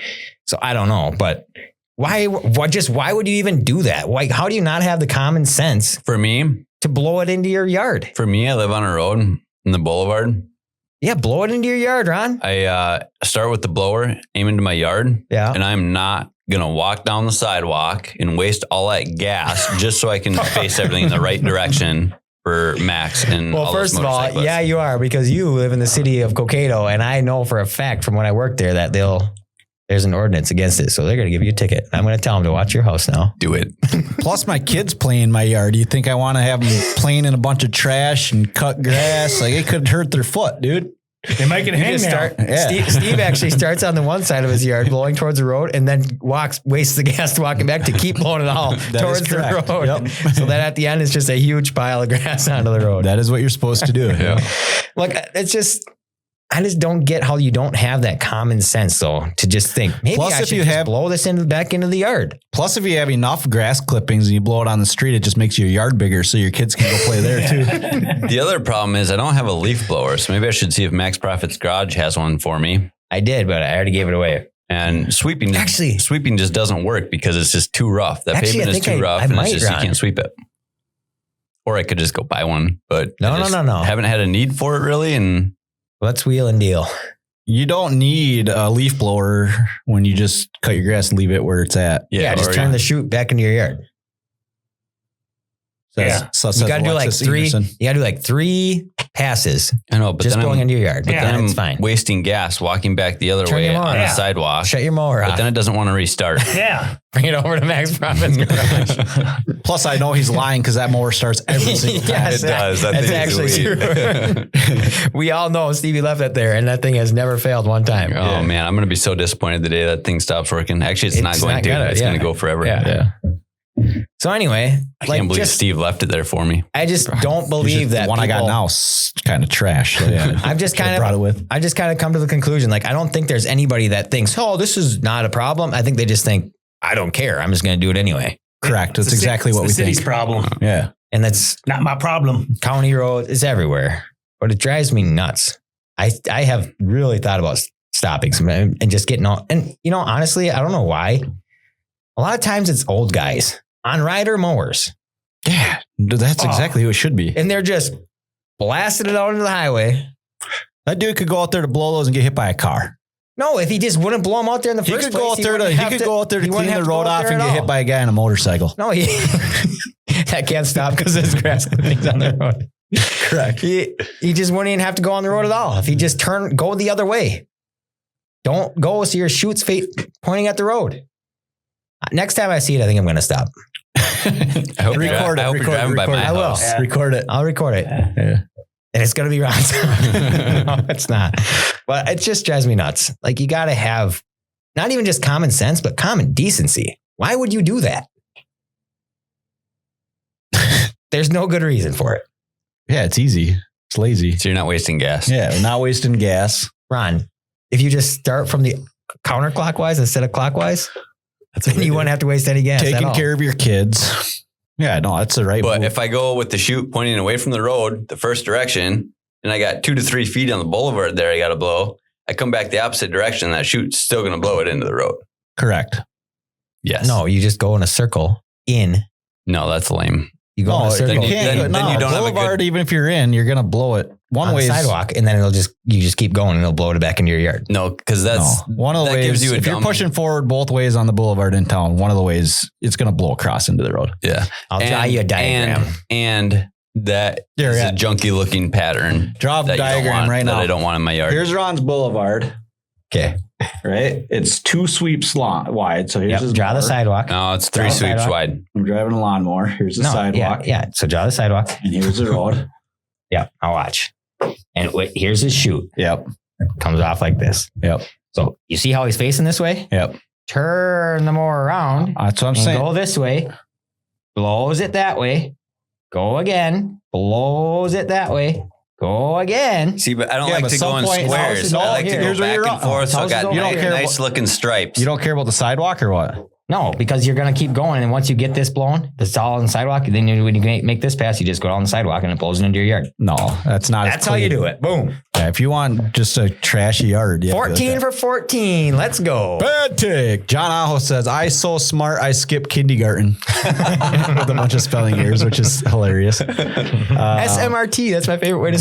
So I don't know, but why would you even do that? Like, how do you not have the common sense? For me, to blow it into your yard. For me, I live on a road in the boulevard. Yeah, blow it into your yard, Ron. I start with the blower, aim into my yard, and I'm not going to walk down the sidewalk and waste all that gas just so I can face everything in the right direction for Max and well, all first those of all, motorcyclists. yeah, you are, because you live in the city of Cokato, and I know for a fact from when I worked there that there's an ordinance against it, so they're going to give you a ticket. I'm going to tell them to watch your house now. Do it. Plus, my kids play in my yard. You think I want to have them playing in a bunch of trash and cut grass? Like, it could hurt their foot, dude. They might get hangnail. Steve actually starts on the one side of his yard blowing towards the road and then wastes the gas walking back to keep blowing it all towards the road. Yep. So that at the end is just a huge pile of grass onto the road. That is what you're supposed to do. Yeah. Look, I just don't get how you don't have that common sense though, to just think maybe I should just blow this back into the yard. Plus, if you have enough grass clippings and you blow it on the street, it just makes your yard bigger so your kids can go play there too. The other problem is I don't have a leaf blower, so maybe I should see if Max Profit's Garage has one for me. I did, but I already gave it away. And sweeping just doesn't work because it's just too rough. That pavement is too rough, and it's just you can't sweep it. Or I could just go buy one, but no. Haven't had a need for it really, and let's wheel and deal. You don't need a leaf blower when you just cut your grass and leave it where it's at. Yeah, just turn the chute back into your yard. So you got to do like three. You got to do like 3 passes. I know, but just then going into your yard. But then it's fine. Wasting gas walking back the other way on the sidewalk. Shut your mower off. But then it doesn't want to restart. Yeah. Bring it over to Max Profit's Garage. Plus, I know he's lying because that mower starts every single time. Yes, it does. That's actually true. We all know Stevie left it there, and that thing has never failed one time. Oh man, I'm going to be so disappointed the day that thing stops working. Actually, it's not going to. It's going to go forever. Yeah. So anyway, I can't believe Steve left it there for me. I just don't believe that the one I got now is kind of trash. So yeah, I just kind of come to the conclusion, like, I don't think there's anybody that thinks, oh, this is not a problem. I think they just think, I don't care. I'm just going to do it anyway. Correct. That's exactly what we think. It's the city's problem. Yeah. And that's not my problem. County road is everywhere, but it drives me nuts. I have really thought about stopping and just getting on. And, honestly, I don't know why. A lot of times it's old guys on rider mowers. Yeah, that's exactly who it should be. And they're just blasting it out into the highway. That dude could go out there to blow those and get hit by a car. No, if he just wouldn't blow them out there in the first place. He could go out there to clean the road off and get hit by a guy on a motorcycle. No, that can't stop because there's grass clippings on the road. Correct. He just wouldn't even have to go on the road at all. If he just go the other way. Don't go so your chute's pointing at the road. Next time I see it, I think I'm going to stop. I hope you're driving by my house. Yeah. Record it. I'll record it. Yeah. And it's going to be Ron's. No, it's not. But it just drives me nuts. Like, you got to have not even just common sense, but common decency. Why would you do that? There's no good reason for it. Yeah, it's easy. It's lazy. So you're not wasting gas. Yeah, we're not wasting gas. Ron, if you just start from the counterclockwise instead of clockwise, then you wouldn't have to waste any gas. Taking care of your kids. Yeah, no, that's the right But move. if I go with the chute pointing away from the road, the first direction, and I got 2 to 3 feet on the boulevard there, I got to blow. I come back the opposite direction. That chute's still going to blow it into the road. Correct. Yes. No, you just go in a circle in. No, that's lame. You go in a circle. Then you don't have a boulevard, even if you're in, you're going to blow it. One way sidewalk, and then you just keep going and it'll blow it back into your yard. No, because that's one of the ways. If you're pushing forward both ways on the boulevard in town, one of the ways it's going to blow across into the road. Yeah. I'll draw you a diagram. And that is a junky looking pattern. Draw a diagram right now. That I don't want in my yard. Here's Ron's boulevard. Okay. Right? It's 2 sweeps wide. So here's his draw the sidewalk. No, it's 3 sweeps wide. I'm driving a lawnmower. Here's the sidewalk. Yeah. So draw the sidewalk. And here's the road. Yeah. I'll watch. And here's his chute. Yep. Comes off like this. Yep. So you see how he's facing this way? Yep. Turn the mower around. That's what I'm saying. Go this way. Blows it that way. Go again. Blows it that way. Go again. See, but I don't like to go in squares. I like to go back and forth. So I got nice looking stripes. You don't care about the sidewalk or what? No, because you're going to keep going. And once you get this blown, it's all on the sidewalk. Then when you make this pass, you just go down the sidewalk and it blows into your yard. No, that's not. That's how you do it. Boom. Yeah, if you want just a trashy yard. 14 for 14. Let's go. Bad take. John Aho says, I so smart, I skip kindergarten with a bunch of spelling errors, which is hilarious. SMRT. That's my favorite way to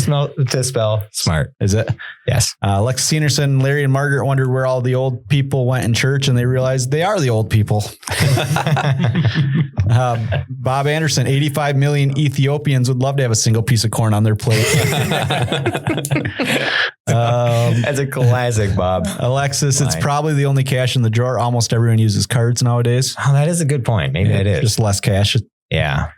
spell smart. Is it? Yes. Lex Senerson, Larry and Margaret wondered where all the old people went in church, and they realized they are the old people. Bob Anderson, 85 million Ethiopians would love to have a single piece of corn on their plate. That's a classic, Bob. Alexis, it's probably the only cash in the drawer. Almost everyone uses cards nowadays. Oh, that is a good point. Maybe it is. Just less cash. Yeah.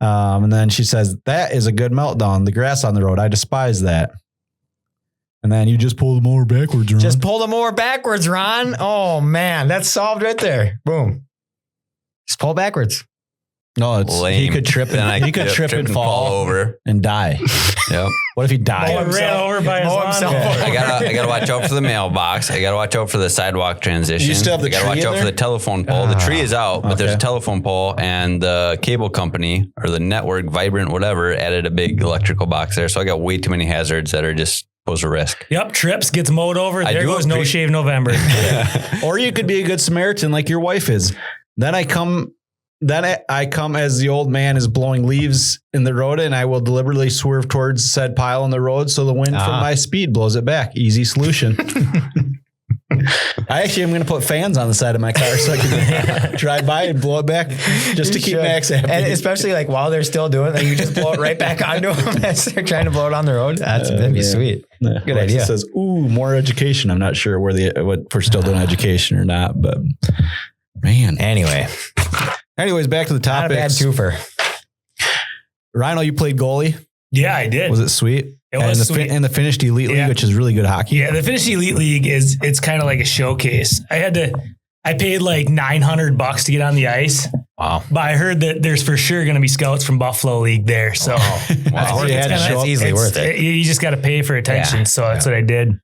And then she says, that is a good meltdown. The grass on the road. I despise that. And then you just pull the mower backwards, Ron. Just pull the mower backwards, Ron. Oh, man. That's solved right there. Boom. Just pull backwards. No, it's lame. He could trip and he could trip and fall over and die. Yep. What if he died? Ran over by his lawn. I gotta watch out for the mailbox. I gotta watch out for the sidewalk transition. You still have the I gotta tree watch in out there? for the telephone pole. The tree is out, but there's a Okay. telephone pole, and the cable company or the network, Vibrant, whatever, added a big electrical box there. So I got way too many hazards that are just pose a risk. Yep, trips, gets mowed over. I There do goes No agree. Shave November. Or you could be a good Samaritan like your wife is. Then I come as the old man is blowing leaves in the road, and I will deliberately swerve towards said pile on the road so the wind from my speed blows it back. Easy solution. I actually am going to put fans on the side of my car so I can drive by and blow it back just to keep Max happy. And especially like while they're still doing it, you just blow it right back onto them as they're trying to blow it on the road. That'd be sweet. Yeah. Good Alexis idea. says, "Ooh, more education." I'm not sure what we're still doing education or not, but man. Anyways, back to the Not a bad topics. twofer. Rhino, you played goalie. Yeah, I did. Was it sweet? It was sweet. In the finished elite league, Yeah. which is really good hockey. Yeah, the Finnish Elite League it's kind of like a showcase. I paid like $900 to get on the ice. Wow. But I heard that there's for sure going to be scouts from Buffalo League there. So That's easily worth it. You just got to pay for attention. Yeah. So that's what I did.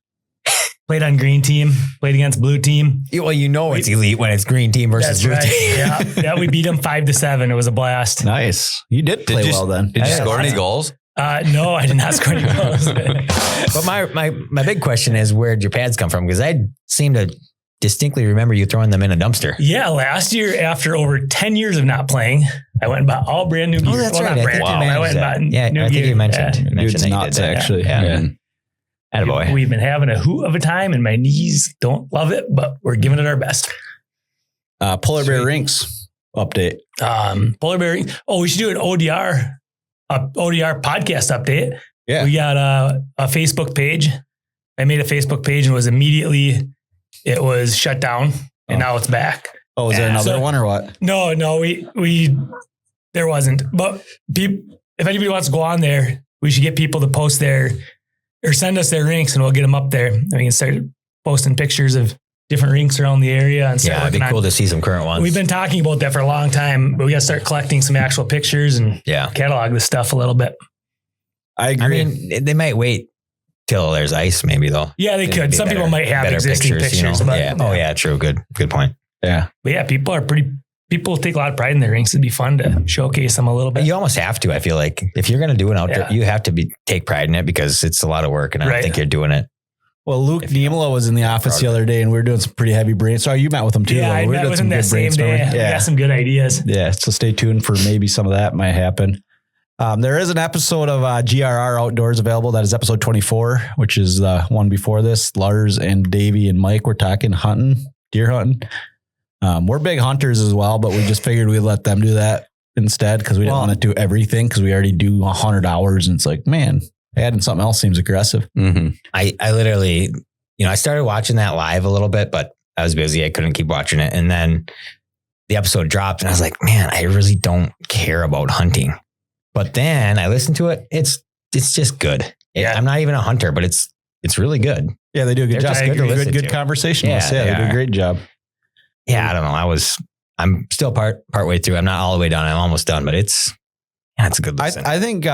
Played on green team, played against blue team. Well, you know it's elite when it's green team versus That's blue right. team. Yeah, we beat them 5-7. It was a blast. Nice. You did play well then. Did you score any goals? No, I did not score any goals. But my big question is, where'd your pads come from? Because I seem to distinctly remember you throwing them in a dumpster. Yeah, last year after over 10 years of not playing, I went and bought all brand new gear. Oh, that's right. Not brand new. I went and bought new I think gear. you mentioned. You mentioned Dude's that you nuts, did that. actually. Yeah. Attaboy. We've been having a hoot of a time, and my knees don't love it, but we're giving it our best. Polar Bear Rinks update. Polar Bear. Oh, we should do an ODR podcast update. Yeah. We got a Facebook page. I made a Facebook page and it was shut down, and now it's back. Oh, is there Yeah. another one or what? No, there wasn't. But if anybody wants to go on there, we should get people to post there or send us their rinks, and we'll get them up there. And we can start posting pictures of different rinks around the area. And start Yeah, it'd be working cool on. to see some current ones. We've been talking about that for a long time, but we got to start collecting some actual pictures and catalog the stuff a little bit. I agree. I mean, they might wait till there's ice, maybe though. Yeah, they It'd could. be Some better- people might have better existing pictures. you know? But Yeah. Oh yeah, true. Good point. Yeah. But yeah, people take a lot of pride in their rinks. It'd be fun to showcase them a little bit. You almost have to. I feel like if you're going to do an outdoor, you have to take pride in it because it's a lot of work, and I don't think you're doing it. Well, Luke Niemela was in the office the other day, and we were doing some pretty heavy brainstorming. You met with him too. Yeah, I we were met doing with some him that good same day. brainstorming. We Yeah. got some good ideas. Yeah. So stay tuned for maybe some of that might happen. There is an episode of GRR Outdoors available. That is episode 24, which is the one before this. Lars and Davey and Mike were talking deer hunting. We're big hunters as well, but we just figured we'd let them do that instead because we didn't want to do everything because we already do 100 hours. And it's like, man, adding something else seems aggressive. Mm-hmm. I literally, I started watching that live a little bit, but I was busy. I couldn't keep watching it. And then the episode dropped and I was like, man, I really don't care about hunting. But then I listened to it. It's just good. Yeah. I'm not even a hunter, but it's really good. Yeah, they do a good job. Good conversationalists. Yeah, they do a great job. Yeah, I don't know. I'm still partway through. I'm not all the way done. I'm almost done, but it's a good listen. I think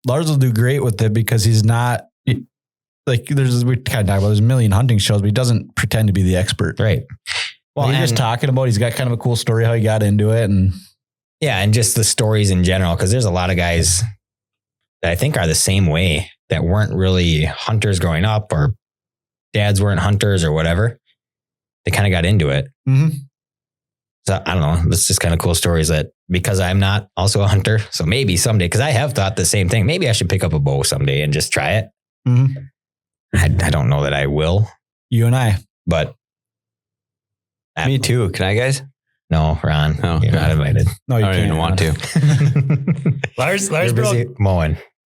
Lars will do great with it because he's not like we kind of talk about there's a million hunting shows, but he doesn't pretend to be the expert. Right. Well, you're just talking about, he's got kind of a cool story how he got into it. And yeah, and just the stories in general, because there's a lot of guys that I think are the same way that weren't really hunters growing up, or dads weren't hunters or whatever. They kind of got into it. Mm-hmm. So I don't know. It's just kind of cool stories that, because I'm not also a hunter. So maybe someday, because I have thought the same thing. Maybe I should pick up a bow someday and just try it. Mm-hmm. I don't know that I will. You and I. But me too. Can I, guys? No, Ron, you're not invited. No, you I don't can't even want to.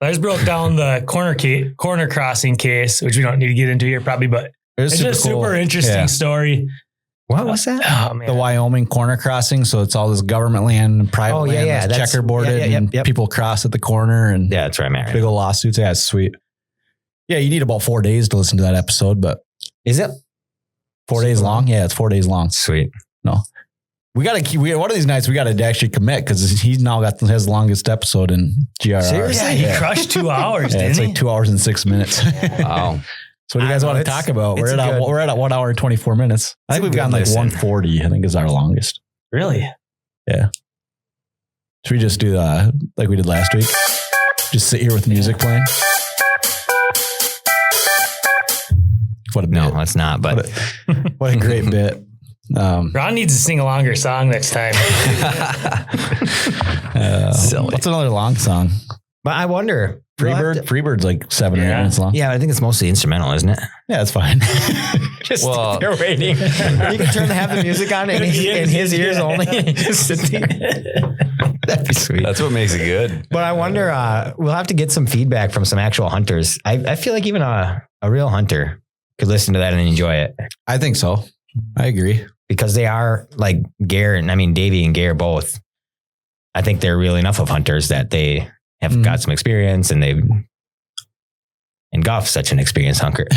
Lars broke down the corner crossing case, which we don't need to get into here probably, but it's just a super interesting story. What was that? Oh, man. The Wyoming corner crossing. So it's all this government land and private land that's checkerboarded and people cross at the corner. And yeah, that's right, man. Big old lawsuits. Yeah, it's sweet. Yeah, you need about 4 days to listen to that episode, but is it 4 days long? Yeah, it's 4 days long. Sweet. No. We got to keep, one of these nights we got to actually commit, because he's now got his longest episode in GRR. Seriously? Yeah, he crushed 2 hours, didn't it's he? like 2 hours and 6 minutes. Wow. So what do you guys want to talk about? We're at 1 hour and 24 minutes. I think we've gotten like 140, I think is our longest. Really? Yeah. Should we just do like we did last week? Just sit here with music playing? What a bit. No, let's not, but what a great bit. Ron needs to sing a longer song next time. Silly. What's another long song? But I wonder. Freebird's like 7 or 8 minutes long. Yeah, I think it's mostly instrumental, isn't it? Yeah, it's fine. Just they're waiting. You can turn have the music on in his ears only. That'd be sweet. That's what makes it good. But I wonder, we'll have to get some feedback from some actual hunters. I feel like even a real hunter could listen to that and enjoy it. I think so. I agree. Because they are like Davey and Gare both. I think they're real enough of hunters that they have got some experience, and Goff's such an experienced hunter.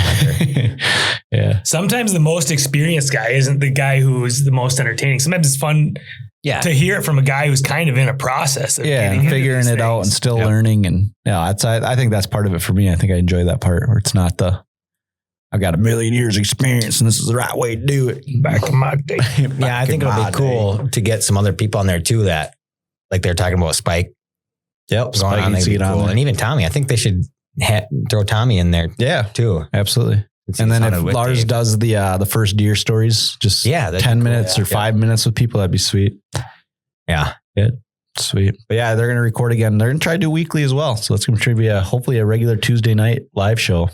Yeah. Sometimes the most experienced guy isn't the guy who's the most entertaining. Sometimes it's fun to hear it from a guy who's kind of in a process of figuring it out and still learning. And I think that's part of it for me. I think I enjoy that part where it's not I've got 1 million years experience and this is the right way to do it. Back in my day. I think it'll be cool to get some other people on there too that, like they're talking about Spike. Yep. Going on, see it cool. On and even Tommy. I think they should throw Tommy in there. Yeah, too. Absolutely. And then if Lars does the first deer stories, just 10 minutes or 5 minutes with people, that'd be sweet. Yeah. Good. Sweet. But yeah, they're going to record again. They're going to try to do weekly as well. So it's going to be hopefully a regular Tuesday night live show.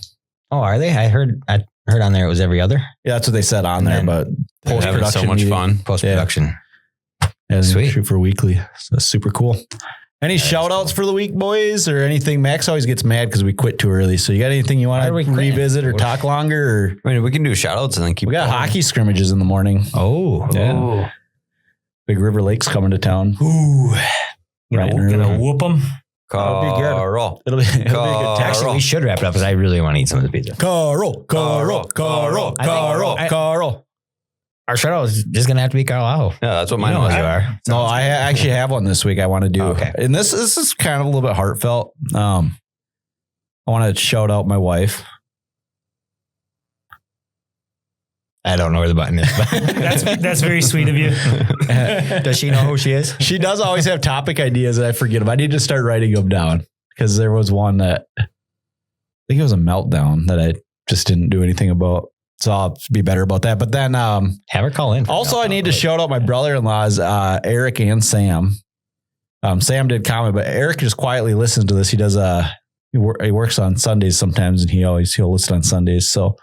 Oh, are they? I heard on there it was every other. Yeah, that's what they said on there, but post-production. So much fun. Post-production. Yeah, sweet. Shoot for weekly. So that's super cool. Any shout outs for the week, boys, or anything? Max always gets mad because we quit too early. So you got anything you want to revisit or talk longer? Or? I mean, we can do shout outs and then keep We got hockey scrimmages in the morning. Oh. Yeah. Big River Lake's coming to town. Ooh. Gonna whoop them. Carl. It'll be a good Actually, we should wrap it up because I really want to eat some of the pizza. Carl. Our shout out is just going to have to be Carl Aho. Yeah, that's what mine was. You are. No, I actually have one this week I want to do. Okay. And this is kind of a little bit heartfelt. I want to shout out my wife. I don't know where the button is. But that's very sweet of you. Does she know who she is? She does always have topic ideas that I forget them. I need to start writing them down because there was one that I think it was a meltdown that I just didn't do anything about. So I'll be better about that. But then have her call in. Also, I need to shout out my brother-in-laws, Eric and Sam. Sam did comment, but Eric just quietly listens to this. He does he works on Sundays sometimes, and he'll listen on Sundays. So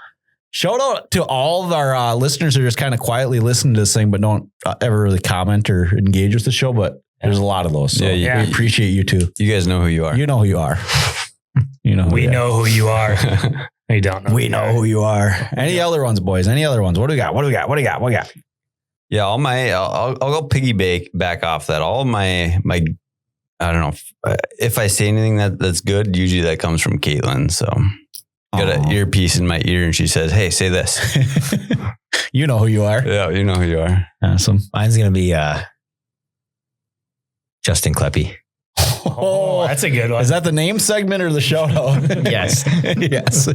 shout out to all of our listeners who just kind of quietly listen to this thing, but don't ever really comment or engage with the show. But there's a lot of those. So we appreciate you too. You guys know who you are. You know who you are. You know. We know who you are. We don't know. We know who you are. Any other ones, boys? Any other ones? What do we got? Yeah, all my, I'll go piggyback off that. All my, I don't know if I say anything that's good, usually that comes from Caitlin. So got an earpiece in my ear and she says, "Hey, say this." You know who you are. Yeah, you know who you are. Awesome. Mine's going to be Justin Kleppy. Oh, that's a good one. Is that the name segment or the shout out? Yes. Yes.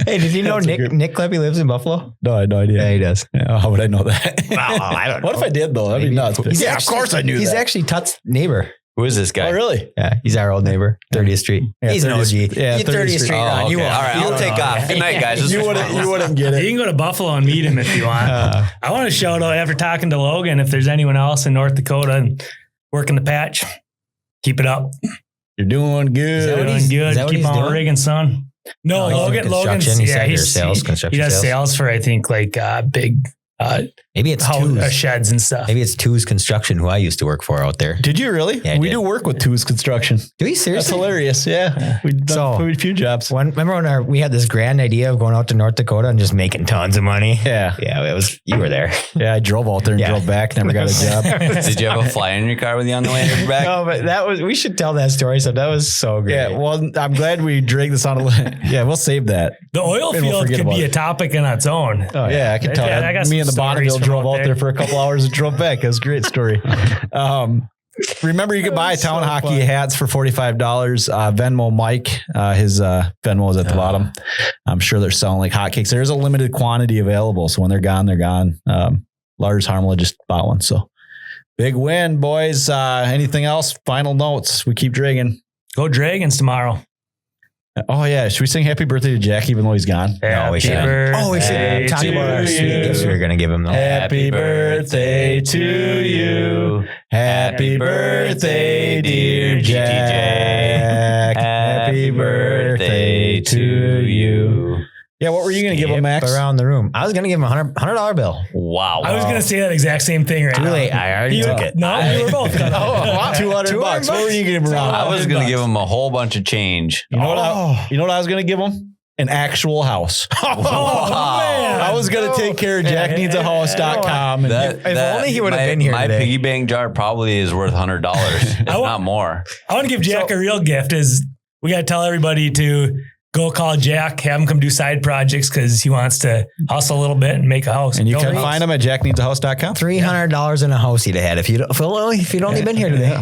Hey, did you know Nick Kleppe lives in Buffalo? No, I had no idea. Yeah, he does. Yeah, how would I know that? Well, I don't know. What if I did though? That'd be nuts. Yeah, of course I knew He's that. actually Tut's neighbor. Who is this guy? Oh, really? Yeah, he's our old neighbor, 30th Street. Yeah, He's an 30th OG. yeah, You 30th 30th Street Oh, on. okay. You All won't. right, I'll take off. Good night, guys. You wouldn't get You it. can go to Buffalo and meet him if you want. I want to shout out after talking to Logan, if there's anyone else in North Dakota and working the patch, keep it up. You're doing good. Doing good. that what Keep he's on doing? rigging, son. No, he's doing Logan's construction. He said, or he's sales, construction He does sales. sales for, I think, like big Maybe it's Two's. sheds and stuff. Maybe it's Two's Construction, who I used to work for out there. Did you really? Yeah, I we did. do work with Two's Construction. Do we That's seriously? hilarious. Yeah. We've done a few jobs. Remember when we had this grand idea of going out to North Dakota and just making tons of money? Yeah. Yeah, you were there. Yeah, I drove out there and drove back. Never got a job. Did you have a fly in your car with you on the way back? No, but we should tell that story. So that was so great. Yeah, well, I'm glad we dragged this on a little. Yeah, we'll save that. The oil And we'll field forget could about be it. a topic in its own. Oh, yeah, I can tell. Yeah, I got Me and the some Bonneville stories drove from out out there for a couple hours and drove back. It was a great story. Remember, you can buy Town Hockey hats for $45. Venmo Mike, his Venmo is at the bottom. I'm sure they're selling like hotcakes. There's a limited quantity available, so when they're gone, they're gone. Lars Harmela just bought one, so big win, boys. Anything else? Final notes. We keep dragging. Go Dragons tomorrow. Oh yeah, should we sing Happy Birthday to Jack even though he's gone? No, we shouldn't. Oh, we should talk about our sweet gifts we were going to give him. Though. Happy birthday to you. Happy birthday, dear Jack. Happy birthday to you. Yeah, what were you going to give him, Max? Around the room. I was going to give him a $100 bill. Wow. I was going to say that exact same thing right Too now. late. I already took it. No, we were both. $200. What were you going to give him? I was going to give him a whole bunch of change. You know what I was going to give him? An actual house. Oh, man. I was going to take care of jackneedsahouse.com. If only he would have been here My today. piggy bank jar probably is worth $100, if not more. I want to give Jack a real gift. Is we got to tell everybody to go call Jack, have him come do side projects because he wants to hustle a little bit and make a house. And you can find him at jackneedsahouse.com. $300 in a house he'd have had if you'd only been here today.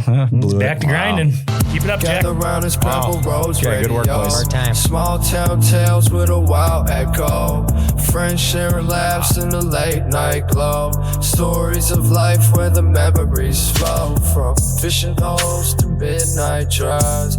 Back to grinding. Keep it up, Jack. Around his gravel roads, Okay, good work, radio. boys. Hard time. Small town tales with a wild echo. Friends sharing laughs in the late night glow. Stories of life where the memories flow. From fishing holes to midnight drives.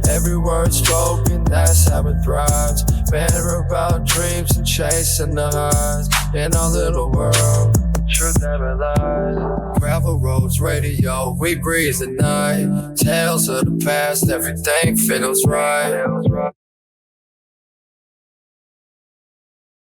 Every word spoken, that's how it thrives. Banter about dreams and chasing the highs. In our little world, truth never lies. Gravel roads, radio, we breathe the night. Tales of the past, everything feels right.